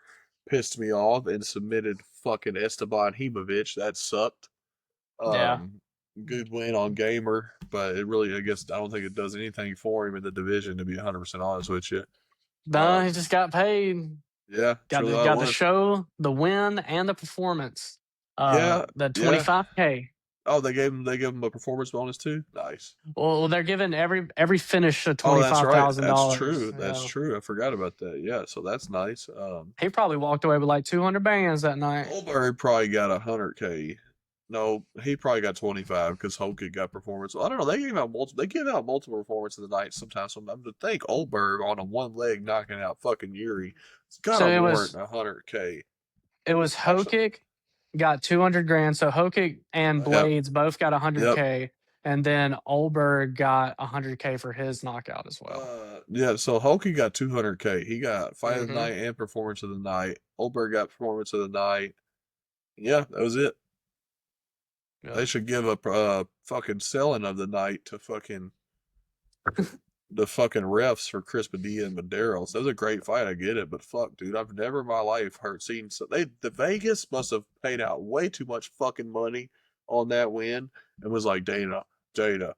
pissed me off and submitted fucking Esteban Hemovich. That sucked. Yeah. Um, Good win on Gamer, but it really, I guess, I don't think it does anything for him in the division, to be 100% honest with you. No, he just got paid. Yeah, Got truly to all it got the was. show, the win, and the performance. Yeah, The yeah. 25K. Oh, they gave him a performance bonus too. Nice. Well, they're giving every finish a Oh, twenty that's five right. thousand That's dollars. true. That's Yeah. true. I forgot about that. Yeah, so that's nice. He probably walked away with like 200 bands that night. Goldberg probably got 100K, No, he probably got 25 because Hogan got performance. I don't know. They give out multiple. They give out multiple performances of the night sometimes. So I'm to think Oldberg on a one leg knocking out fucking Yuri. It's So gotta warrant 100K. it was Actually, Hokic got 200 grand. So Hokic and yep, Blades both got yep. 100K. And then Olberg got 100K for his knockout as well. Yeah. So Hogan got 200K. He got fight of the Mm-hmm. night and performance of the night. Oldberg got performance of the night. Yeah, that was it. Yeah. They should give a fucking selling of the night to fucking the fucking refs for Chris Padilla and Maderos. That was a great fight. I get it, but fuck, dude, I've never in my life heard seen so the Vegas must have paid out way too much fucking money on that win and was like Dana, Dana,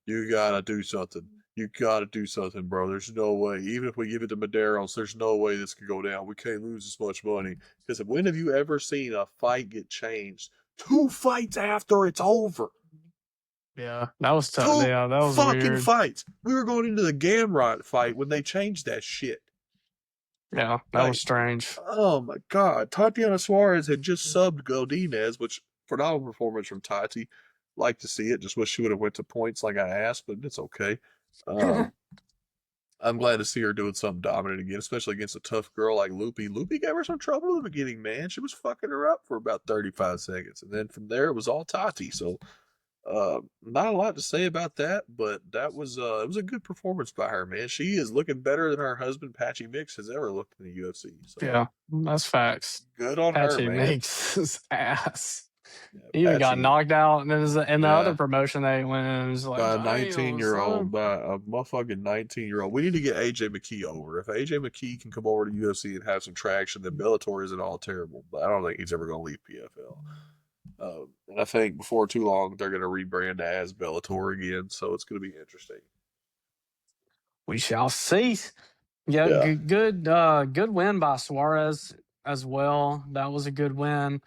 you gotta do something. You gotta do something, bro. There's no way. Even if we give it to Maderos, there's no way this could go down. We can't lose this much money. Because when have you ever seen a fight get changed 2 fights after it's over? Yeah. That was tough. Two Yeah. That was fucking weird. fights. We were going into the Gamrot fight when they changed that shit. Yeah. That was Like, strange. oh my god. Tatiana Suarez had just subbed Godinez, which phenomenal performance from Tati. Like to see it. Just wish she would have went to points like I asked, but it's okay. Um, I'm glad to see her doing something dominant again, especially against a tough girl like Loopy. Loopy gave her some trouble in the beginning, man. She was fucking her up for about 35 seconds, and then from there it was all Tati. So not a lot to say about that, but that was it was a good performance by her, man. She is looking better than her husband Patchy Mix has ever looked in the UFC. So Yeah. That's facts. good on her, Patchy man. makes his ass. Yeah, He even got Patchy, knocked out. And then in the other yeah, promotion they went in, it was like, by a damn, 19-year old, son. by a motherfucking 19-year old. We need to get AJ McKee over. If AJ McKee can come over to UFC and have some traction, then Bellator isn't all terrible. But I don't think he's ever going to leave PFL. And I think before too long they're going to rebrand as Bellator again, so it's going to be interesting. We shall see. Yeah, Yeah, good win by Suarez as well. That was a good win.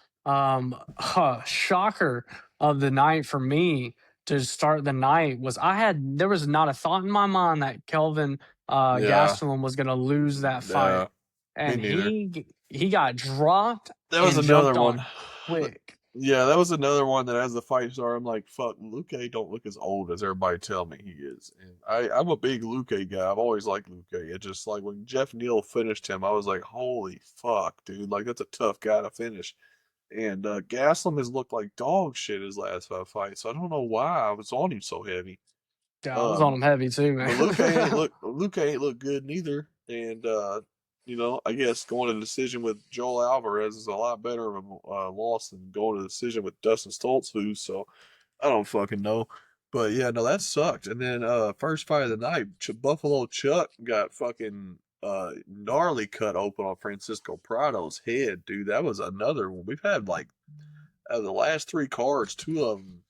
Shocker of the night for me to start the night was there was not a thought in my mind that Kelvin yeah, Gastelum was going to lose that yeah. fight, Me and neither. he got dropped That was and another jumped one. on quick. Yeah, that was another one that as the fight started, I'm like, fuck, Luke don't look as old as everybody tell me he is. And I'm a big Luke guy. I've always liked Luke. It just like when Jeff Neal finished him, I was like, holy fuck, dude. Like that's a tough guy to finish. And Gaslam has looked like dog shit his last 5 fights. So I don't know why I was on him so heavy. Yeah, I was on Um, him heavy too, but man. Luke ain't look good neither. And I guess going to the decision with Joel Alvarez is a lot better of a loss than going to the decision with Dustin Stoltzfus. So I don't fucking know. But yeah, no, that sucked. And then first fight of the night, Buffalo Chuck got fucking gnarly cut open on Francisco Prado's head, dude. That was another one. We've had like out of the last 3 cards, 2 of them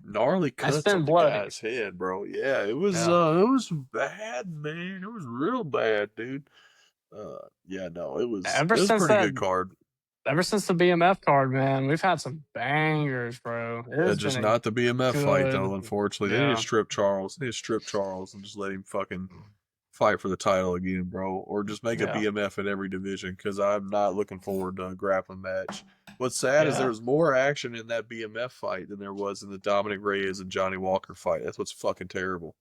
gnarly That's cuts been on the bloody. guy's head, bro. Yeah, Yeah. it was bad, man. It was real bad, dude. Yeah, no, Ever it was a since pretty that good card. Ever since the BMF card, man, we've had some bangers, bro. It Yeah, has been just a not the BMF fight though. good, Unfortunately, they need to yeah, strip Charles. They need to strip Charles and just let him fucking fight for the title again, bro. Or just make a yeah, BMF in every division because I'm not looking forward to a grappling match. What's sad is there yeah. was more action in that BMF fight than there was in the Dominic Reyes and Johnny Walker fight. That's what's fucking terrible.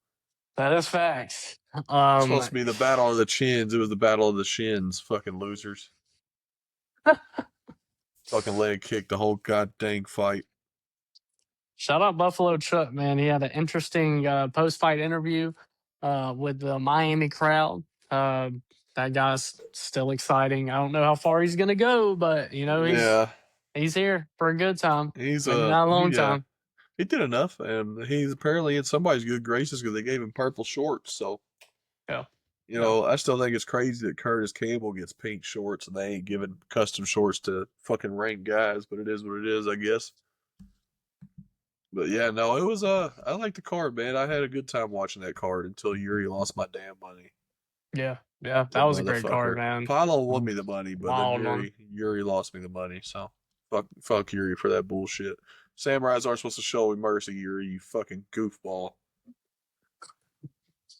That is facts. It's supposed to be the battle of the chins. It was the battle of the shins. Fucking losers. Fucking leg kick the whole goddamn fight. Shout out Buffalo Chuck, man. He had an interesting post fight interview with the Miami crowd. Uh, that guy's still exciting. I don't know how far he's gonna go, but Yeah, he's here for a good time. he's Maybe not a long yeah. time. He did enough, and he's apparently in somebody's good graces because they gave him purple shorts. So, Yeah, yeah. I still think it's crazy that Curtis Campbell gets pink shorts and they ain't giving custom shorts to fucking ranked guys, but it is what it is, I guess. But yeah, no, it was I like the card, man. I had a good time watching that card until Yuri lost my damn money. Yeah, yeah, The that was a great card, motherfucker. man. Apollo won me the money, but then Wild one. Yuri lost me the money. So fuck Yuri for that bullshit. Samurais aren't supposed to show me mercy, Yuri, you fucking goofball.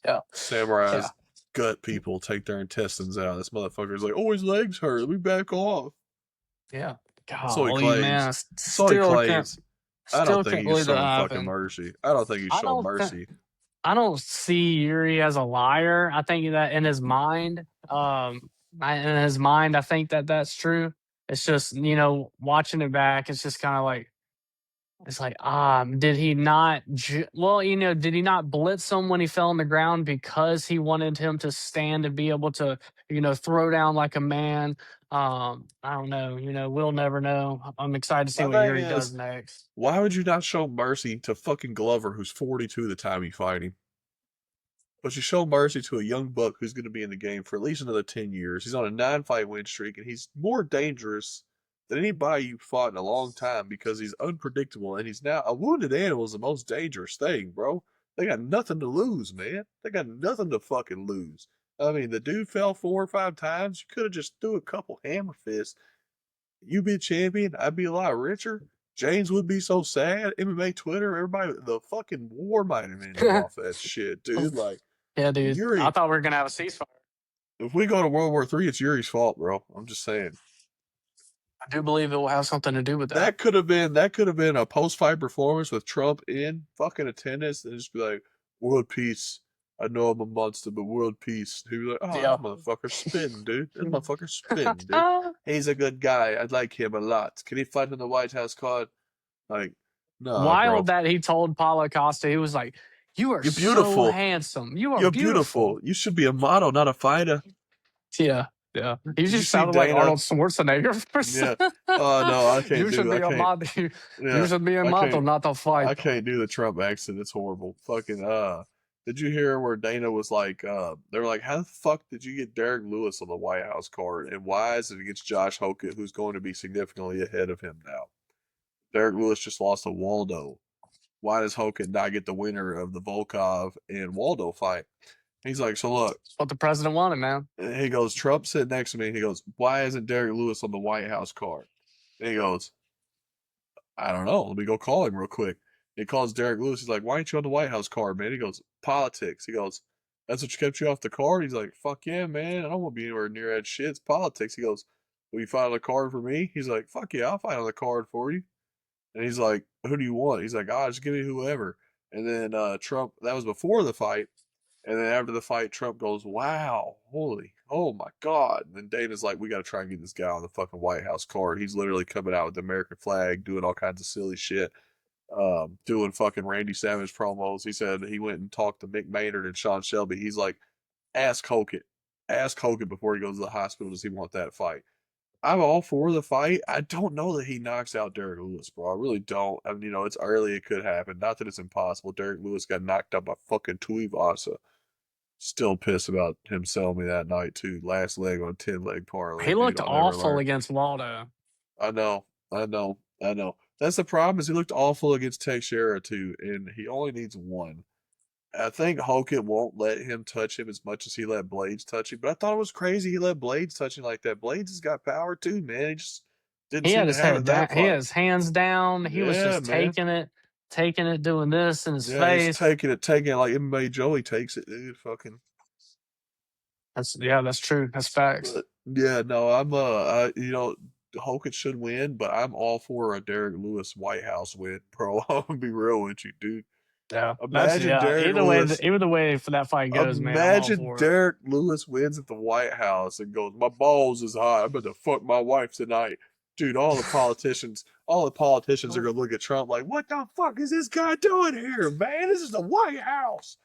Yeah, yeah, Samurais gut people, take their intestines out. This motherfucker's like, oh, his legs hurt. Let me back off. yeah. So he Golly, man, claims. So he claims. I don't still think can't he's believe that showing fucking happened. mercy. I don't think he's I showing don't think mercy. I don't see Yuri as a liar. I think that in his mind, in his mind, I think that that's true. It's just watching it back, it's just kind of like it's like did he not? Well, did he not blitz him when he fell on the ground because he wanted him to stand and be able to throw down like a man? I don't know. We'll never know. I'm excited to see My what thing Yuri does is, next. why would you not show mercy to fucking Glover, who's 42 the time you fight him? But you show mercy to a young buck who's going to be in the game for at least another 10 years. He's on a 9-fight win streak, and he's more dangerous than anybody you fought in a long time because he's unpredictable. And he's now a wounded animal is the most dangerous thing, bro. They got nothing to lose, man. They got nothing to fucking lose. I mean, the dude fell 4 or 5 times. You could have just threw a couple hammer fists. You be champion, I'd be a lot richer. James would be so sad. MMA Twitter, everybody, the fucking war might have ended off that shit, dude. Like, Yeah, dude. I Yuri, thought we were gonna have a ceasefire. if we go to World War III, it's Yuri's fault, bro. I'm just saying. I do believe it will have something to do with that. That could have been a post fight performance with Trump in fucking attendance and just be like, world peace. I know I'm a monster, but world peace. He'd be like, oh, this Yeah. motherfucker's spitting, dude. This motherfucker's spitting, dude. He's a good guy. I like him a lot. Can he fight in the White House card? Like, nah, Wild bro. that he told Paulo Costa, he was like, "You are You're so beautiful. handsome. You are You're beautiful." beautiful. You should be a model, not a fighter. Yeah, yeah. He Did you just see sounded like Dana? Arnold Schwarzenegger for a Yeah. second. Oh no, I can't You should do. I be a can't. model. You Yeah, should be a I model, can't. not a I fighter. can't do the Trump accent. It's horrible. Fucking. Did you hear where Dana was like? They were like, "How the fuck did you get Derek Lewis on the White House card? And why is it against Josh Hokett, who's going to be significantly ahead of him now? Derek Lewis just lost to Waldo. Why does Hokett not get the winner of the Volkov and Waldo fight?" He's like, "So look." That's what the president wanted, man. He goes, Trump sitting next to me. And he goes, why isn't Derek Lewis on the White House card? And he goes, I don't know. Let me go call him real quick. He calls Derek Lewis. He's like, why ain't you on the White House card, man? He goes, politics. He goes, that's what kept you off the card? He's like, fuck yeah, man. I don't want to be anywhere near that shit. It's politics. He goes, will you fight on the card for me? He's like, fuck yeah, I'll fight on the card for you. And he's like, who do you want? He's like, just give me whoever. And then Trump, that was before the fight. And then after the fight, Trump goes, wow, oh my God. And then Dana's like, we got to try and get this guy on the fucking White House card. He's literally coming out with the American flag, doing all kinds of silly shit, doing fucking Randy Savage promos. He said he went and talked to Mick Maynard and Sean Shelby. He's like, ask Hogan. Ask Hogan before he goes to the hospital, does he want that fight? I'm all for the fight. I don't know that he knocks out Derek Lewis, bro. I really don't. I mean, it's early. It could happen. Not that it's impossible. Derek Lewis got knocked out by fucking Tuivasa. Still pissed about him selling me that night too. Last leg on a 10-leg parlay, He dude. looked I'll never awful learn. against Waldo. I know, I know. That's the problem is he looked awful against Teixeira too, and he only needs one. I think Hogan won't let him touch him as much as he let Blades touch him. But I thought it was crazy he let Blades touch him like that. Blades has got power too, man. He just didn't He seem had to his have head it down. that He had fight. his hands down. He was Yeah, just man. taking it, doing this in his Yeah, he's face. taking it like MMA Joey takes it, dude. Fucking. That's true. That's facts. But yeah, no, Hogan should win, but I'm all for a Derek Lewis White House win, bro. I'm gonna be real with you, dude. Yeah, that's Imagine Derek Lewis. either way for that fight goes, man. I'm all Imagine for it. Derek Lewis wins at the White House and goes, "My balls is hot. I'm about to fuck my wife tonight." Dude, all the politicians are gonna look at Trump like, "What the fuck is this guy doing here, man? This is the White House."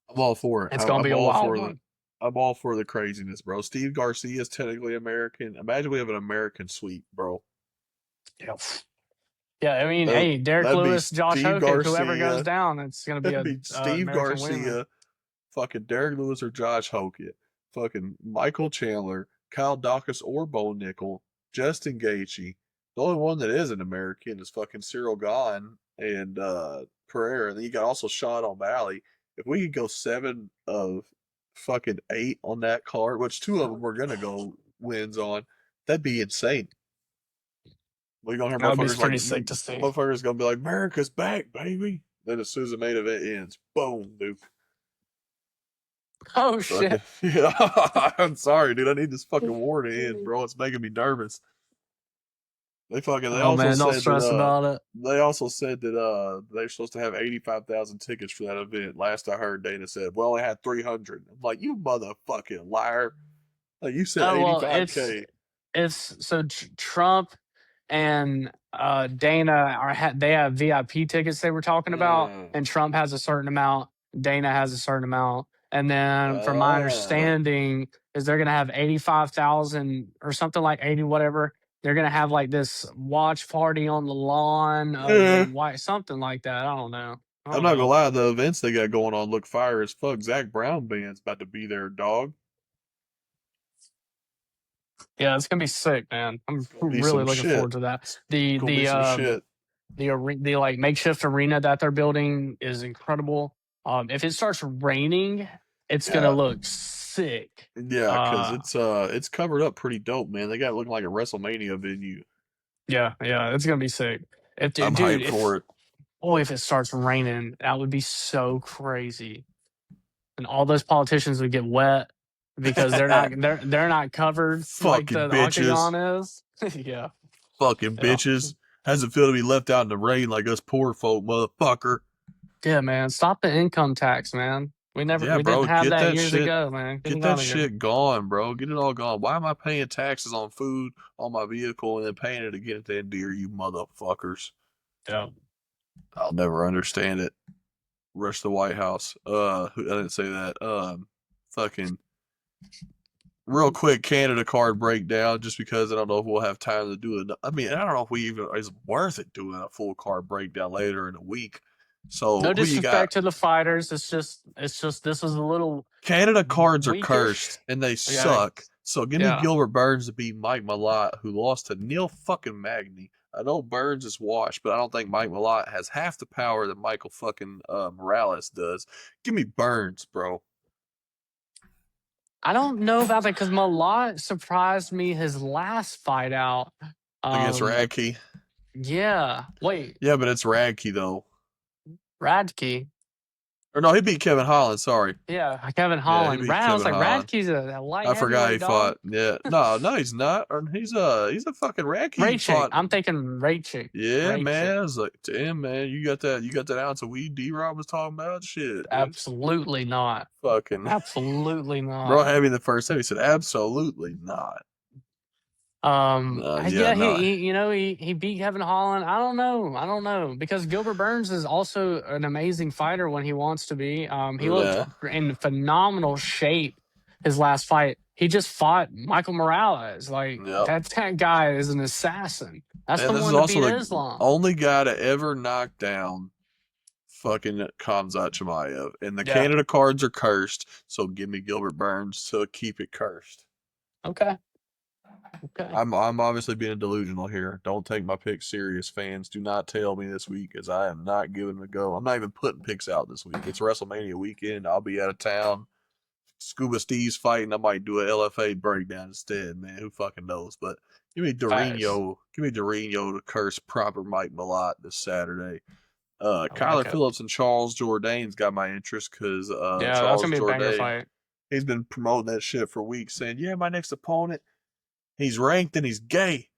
I'm all for it. It's gonna be a wild one. I'm all for the craziness, bro. Steve Garcia is technically American. Imagine we have an American sweep, bro. Yep. Yeah, I mean, That, hey, Derek that'd be Lewis, Josh Steve Hokick, whoever goes Garcia. down, it's gonna be That'd a be Steve American winner. Garcia, fucking Derek Lewis or Josh Hockett, fucking Michael Chandler, Kyle Dawkins or Bo Nickel, Justin Gaethje. The only one that is an American is fucking Cyril Gahn and Pereira. And then you got also Sean O'Malley. If we could go 7 of fucking 8 on that card, which 2 of them we're gonna go wins on, that'd be insane. We're gonna hear That would be motherfuckers like pretty sick to see. motherfuckers gonna be like, America's back, baby. Then as soon as the main event ends, boom, Duke. Oh Okay. shit. Yeah, I'm sorry, dude. I need this fucking war to end, bro. It's making me nervous. They Oh also man, don't said that stress about it. they're supposed to have 85,000 tickets for that event. Last I heard, Dana said we only had 300. I'm like, you motherfucking liar! Like you said, Oh well, 85K. it's so Trump and Dana they have VIP tickets they were talking about, Mm. and Trump has a certain amount, Dana has a certain amount, and then from my Uh, understanding is they're gonna have 85,000 or something like 80 whatever. They're gonna have like this watch party on the lawn of the yeah. white something like that. I don't know. I I'm don't not gonna know. lie, the events they got going on look fire as fuck. Zach Brown band's about to be there, dog. Yeah, it's gonna be sick, man. I'm It's gonna be really some looking shit. forward to that. It's The gonna be the some um shit. the like makeshift arena that they're building is incredible. If it starts raining, it's gonna Yeah. look sick. Yeah, because Uh, it's covered up pretty dope, man. They got it looking like a WrestleMania venue. yeah, yeah, it's gonna be sick. If I'm dude, hyped if for it. if it starts raining, that would be so crazy, and all those politicians would get wet because they're not covered like Fucking the bitches. octagon is. Yeah, Fucking yeah. bitches. How's it feel to be left out in the rain like us poor folk, motherfucker? Yeah, man. Stop the income tax, man. Yeah, We didn't bro, have that years ago, man. Get get it that out of here. shit gone, bro. Get it all gone. Why am I paying taxes on food on my vehicle and then paying it again at the end of the year, you motherfuckers? Yeah. I'll never understand it. Rush the White House. I didn't say that. Fucking real quick Canada card breakdown, just because I don't know if we'll have time to do it. I mean, I don't know if we even is worth it doing a full card breakdown later in the week. So No who you got? disrespect to the fighters. It's just this is a little Canada cards are weakish. cursed and they Yeah. suck. So give me Yeah. Gilbert Burns to beat Mike Malott, who lost to Neil fucking Magny. I know Burns is washed, but I don't think Mike Malott has half the power that Michael fucking Morales does. Give me Burns, bro, I don't know about that because Malott surprised me his last fight out. against Um, Radke. yeah. Wait, Yeah, but it's Radke though. Radke. Or no, he beat Kevin Holland. Sorry. Yeah, Kevin Yeah, he Holland. beat I was Kevin like, Holland. Radke's a light I forgot he heavyweight dog. fought. Yeah, no, he's not. Or he's a fucking Radke. He Rachik. fought. I'm thinking Rachik. Yeah, Rachik. man. I was like, damn, man, you got that ounce of weed D-Rob was talking about. Shit, dude. Absolutely not. Fucking Absolutely bro, not. had me in the first time. He said, absolutely not. Yeah, Yeah, no. he beat Kevin Holland. I don't know because Gilbert Burns is also an amazing fighter when he wants to be. He looked Yeah, in phenomenal shape his last fight. He just fought Michael Morales. Like yep. that guy is an assassin. That's And the this is one to also beat the Islam. only guy to ever knock down fucking Kamzat Chimaev. And the Yeah. Canada cards are cursed, so give me Gilbert Burns to keep it cursed. Okay. Okay. I'm obviously being delusional here. Don't take my picks serious, fans. Do not tell me this week, as I am not giving them a go. I'm not even putting picks out this week. It's WrestleMania weekend. I'll be out of town. Scuba Steve's fighting. I might do a LFA breakdown instead, man. Who fucking knows? But Facts. Give me Dorino to curse proper Mike Malott this Saturday. I like Kyler it. Phillips and Charles Jourdain's got my interest because Yeah, that's Charles gonna be a banger Jourdain, fight. he's been promoting that shit for weeks, saying, "Yeah, my next opponent, he's ranked and he's gay."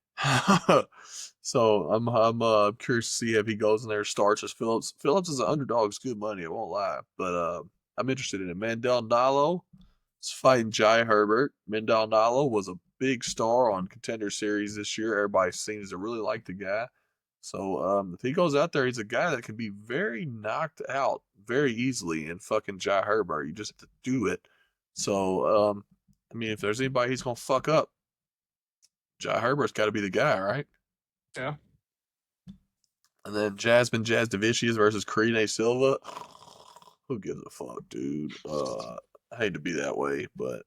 So I'm curious to see if he goes in there and starts as Phillips. Phillips is an underdog. It's good money. I won't lie, but I'm interested in it. Mandel Nalo is fighting Jai Herbert. Mandel Nalo was a big star on Contender Series this year. Everybody seems to really like the guy. So if he goes out there, he's a guy that can be very knocked out very easily in fucking Jai Herbert. You just have to do it. So I mean, if there's anybody he's gonna fuck up, Jai Herbert's got to be the guy, right? Yeah. And then Jasmine Jazdavicius versus Karine Silva. Who gives a fuck, dude? I hate to be that way, but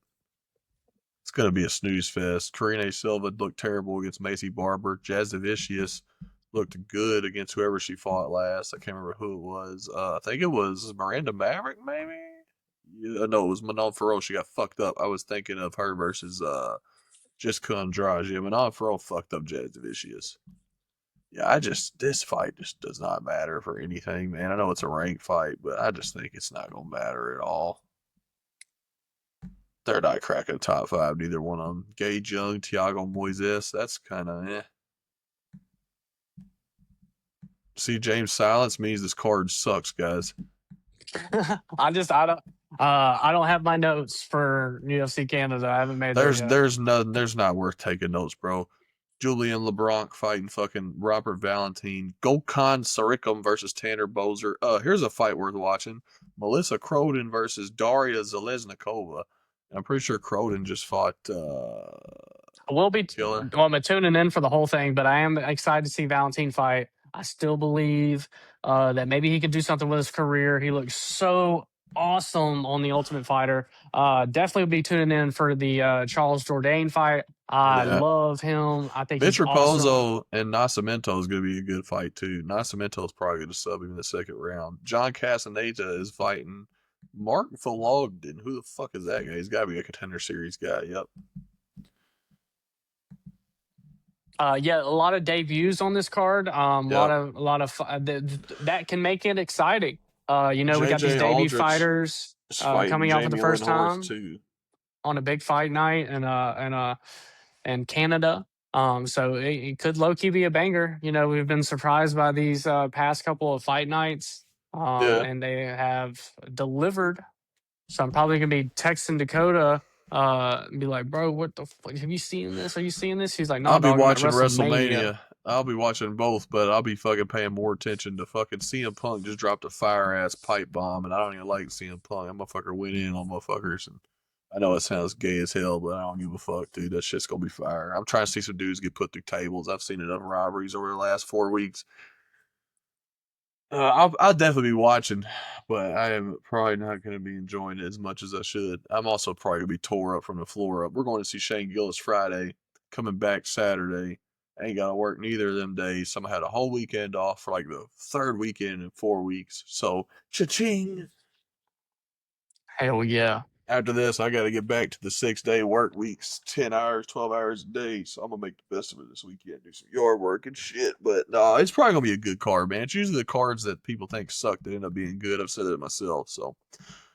it's gonna be a snooze fest. Karine Silva looked terrible against Macy Barber. Jazdavicius looked good against whoever she fought last. I can't remember who it was. I think it was Miranda Maverick, maybe. Yeah, no, it was Manon Farrow. She got fucked up. I was thinking of her versus Jessica Andrade. Yeah, Manon Farrow fucked up Jazdavicius. Yeah, this fight just does not matter for anything, man. I know it's a ranked fight, but I just think it's not gonna matter at all. they're not cracking top five. Neither one of them. Gage Young, Tiago Moises. That's kind of eh. See, James Silence means this card sucks, guys. I don't have my notes for UFC Canada. I haven't made that There's yet. there's no there's not worth taking notes, bro. Julian LeBronc fighting fucking Robert Valentine. Gokhan Saricum versus Tanner Bozer. Here's a fight worth watching. Melissa Croden versus Daria Zeleznikova. I'm pretty sure Croden just fought I will be Killer. well, I'm tuning in for the whole thing, but I am excited to see Valentine fight. I still believe that maybe he could do something with his career. He looks so awesome on the Ultimate Fighter. Definitely be tuning in for the Charles Jourdain fight. I Yeah. love him. I think Mitch he's awesome. Raposo and Nascimento is going to be a good fight too. Nascimento is probably going to sub him in the second round. John Castaneda is fighting Mark Vologden. Who the fuck is that guy? He's got to be a Contender Series guy. Yep. Yeah, a lot of debuts on this card. Yep. A lot of that can make it exciting. We got these JJ debut Aldrich fighters is fighting coming out for the Jamie first Linhorst time too. on a big fight night and Canada. So it could low key be a banger. We've been surprised by these past couple of fight nights, Yeah. and they have delivered. So I'm probably gonna be texting Dakota, and be like, "Bro, what the fuck? Have you seen this? Are you seeing this?" He's like, "No, I'll be dog, I'm at watching WrestleMania." WrestleMania. I'll be watching both, but I'll be fucking paying more attention to fucking CM Punk just dropped a fire ass pipe bomb, and I don't even like CM Punk. That motherfucker went in on motherfuckers, and I know it sounds gay as hell, but I don't give a fuck, dude. That shit's gonna be fire. I'm trying to see some dudes get put through tables. I've seen enough robberies over the last 4 weeks. I'll definitely be watching, but I am probably not going to be enjoying it as much as I should. I'm also probably going to be tore up from the floor up. We're going to see Shane Gillis Friday, coming back Saturday. I ain't got to work neither of them days. So I had a whole weekend off for like the third weekend in 4 weeks. So, cha-ching. Hell yeah. After this, I got to get back to the 6 day work weeks, 10 hours, 12 hours a day. So I'm going to make the best of it this weekend, do some yard work and shit. But no, it's probably going to be a good card, man. It's usually the cards that people think suck that end up being good. I've said it myself. So,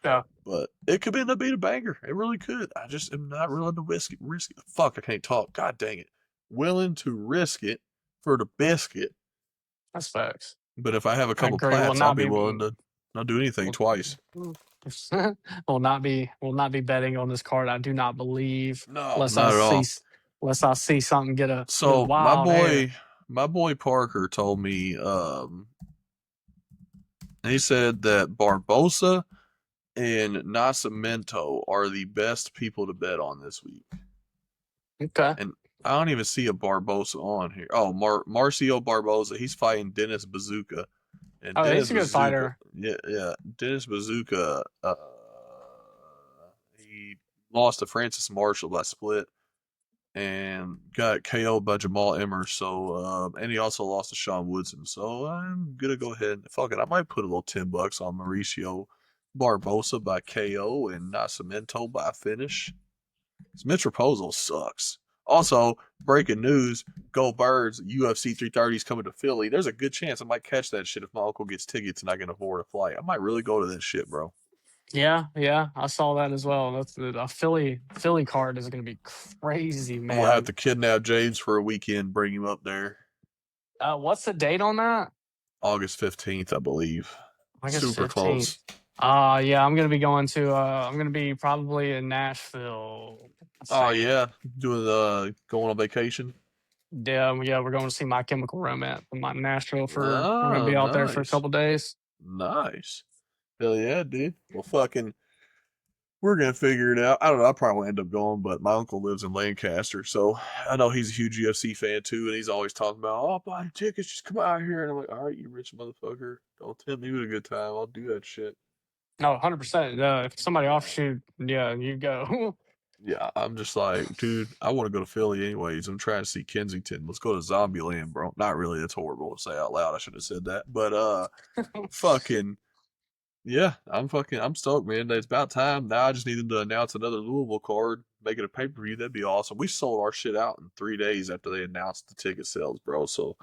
Yeah, but it could end up being a banger. It really could. I just am not willing to risk it. Fuck, I can't talk. God dang it. Willing to risk it for the biscuit. that's facts. But if I have a I couple agree. Will plats, I'll not be be willing to not do anything twice. will not be betting on this card. I do not believe No, unless I not at see all. unless I see something get a So wild hair. my boy Parker told me, he said that Barbosa and Nascimento are the best people to bet on this week. Okay. And I don't even see a Barbosa on here. Oh, Marcio Barbosa, he's fighting Dennis Bazooka. And Oh, Dennis he's a good Bazooka, fighter. yeah. Dennis Bazooka, he lost to Francis Marshall by split and got KO'd by Jamal Emmer. So, and he also lost to Sean Woodson. So I'm gonna go ahead and fuck it. I might put a little $10 on Mauricio Barbosa by KO and Nascimento by finish. Because Mitch Raposo sucks. Also, breaking news: Go Birds! UFC 330 is coming to Philly. There's a good chance I might catch that shit if my uncle gets tickets and I can afford a flight. I might really go to that shit, bro. Yeah, yeah, I saw that as well. That's a Philly card is going to be crazy, I'm gonna have man. to kidnap James for a weekend, bring him up there. What's the date on that? August 15th, I believe. August Super 15th. close. Yeah, I'm gonna be going to. I'm gonna be probably in Nashville. I Oh think. yeah, doing going on vacation. Yeah, we're going to see My Chemical Romance in my Nashville for. We're gonna Oh, be out there for a nice, couple days. nice. Hell yeah, dude. Well, fucking, we're gonna figure it out. I don't know. I probably won't end up going, but my uncle lives in Lancaster, so I know he's a huge UFC fan too, and he's always talking about, "Oh, buy tickets, just come out here." And I'm like, "All right, you rich motherfucker, don't tempt me with a good time. I'll do that shit." No, 100%. If somebody offers you, yeah, you go. Yeah, I'm just like, dude, I want to go to Philly anyways. I'm trying to see Kensington. Let's go to Zombieland, bro. Not really. That's horrible to say out loud. I should have said that, but fucking yeah, I'm stoked, man. It's about time. Now I just needed to announce another Louisville card, make it a pay-per-view. That'd be awesome. We sold our shit out in 3 days after they announced the ticket sales, bro. So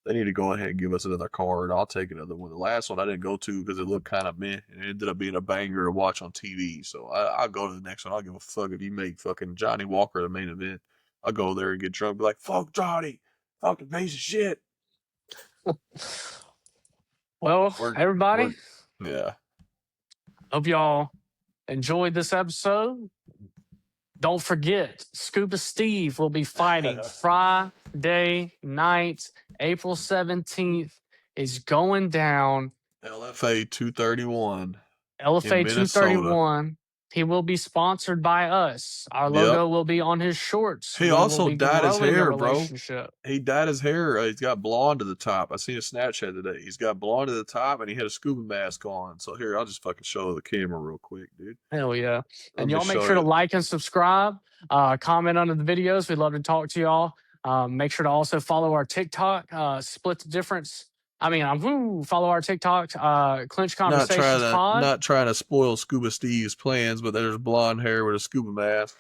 They need to go ahead and give us another card. I'll take another one. The last one I didn't go to because it looked kind of meh, and it ended up being a banger to watch on TV. So I'll go to the next one. I'll give a fuck if you make fucking Johnny Walker the main event. I'll go there and get drunk, be like, fuck Johnny, fucking piece of shit. Well, We're, everybody, yeah. hope y'all enjoyed this episode. Don't forget, Scuba Steve will be fighting Friday night, April 17th. Is going down. LFA 231 in LFA Minnesota. 231. He will be sponsored by us. Our Yep. logo will be on his shorts. He We will also be dyed his growing hair, a bro. relationship. He dyed his hair. He's got blonde to the top. I seen a Snapchat today. He's got blonde to the top, and he had a scuba mask on. So here, I'll just fucking show the camera real quick, dude. Hell yeah. Let And me y'all make show sure to you. like and subscribe, comment under the videos. We'd love to talk to y'all. Make sure to also follow our TikTok, Split the Difference. Follow our TikTok, Clinch Conversations Pod. Not trying to spoil Scuba Steve's plans, but there's blonde hair with a scuba mask.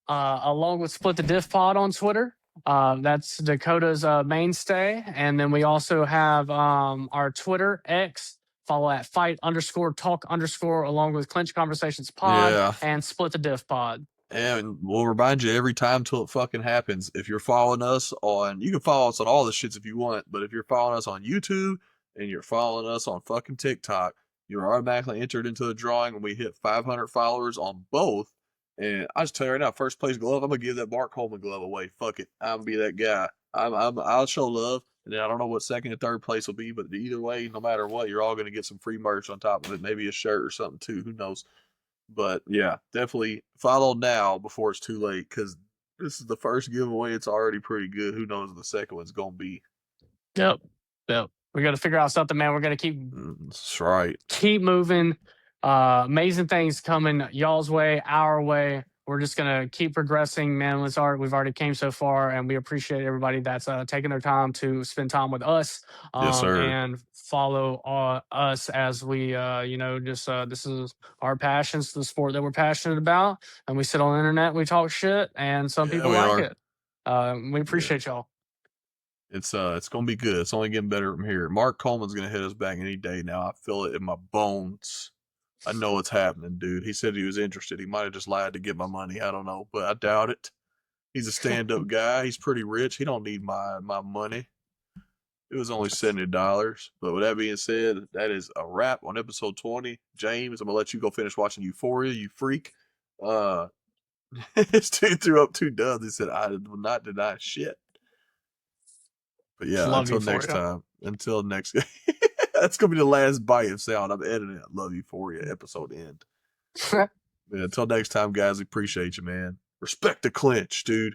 Along with Split the Diff Pod on Twitter. That's Dakota's mainstay. And then we also have our Twitter, X. Follow at fight_talk_ along with Clinch Conversations Pod and Split the Diff Pod. And we'll remind you every time till it fucking happens. If you're following us on, you can follow us on all the shits if you want, but if you're following us on YouTube and you're following us on fucking TikTok, you're automatically entered into the drawing when we hit 500 followers on both. And I just tell you right now, first place glove, I'm gonna give that Mark Coleman glove away. Fuck it, I'm gonna be that guy. I'll show love, and then I don't know what second and third place will be, but either way, no matter what, you're all gonna get some free merch on top of it, maybe a shirt or something too. Who knows? But yeah, definitely follow now before it's too late, because this is the first giveaway. It's already pretty good. Who knows what the second one's gonna be? Yep. We got to figure out something, man. We're gonna That's right. keep moving. Amazing things coming y'all's way, our way. We're just gonna keep progressing, man. We've already came so far, and we appreciate everybody that's taking their time to spend time with us. Yes, sir. And follow us as we, this is our passions, the sport that we're passionate about, and we sit on the internet, we talk shit, and some people like it. We appreciate y'all. It's gonna be good. It's only getting better from here. Mark Coleman's gonna hit us back any day now. I feel it in my bones. I know it's happening, dude. He said he was interested. He might have just lied to get my money. I don't know, but I doubt it. He's a stand-up guy. He's pretty rich. He don't need my money. It was only $70. But with that being said, that is a wrap on episode 20. James, I'm gonna let you go finish watching Euphoria, you freak. This dude threw up 2 dubs. He said, I will not deny shit. But yeah, until next time. Until next that's gonna be the last bite of sound. I'm editing it. Love Euphoria episode end. Until next time, guys, we appreciate you, man. Respect the clinch, dude.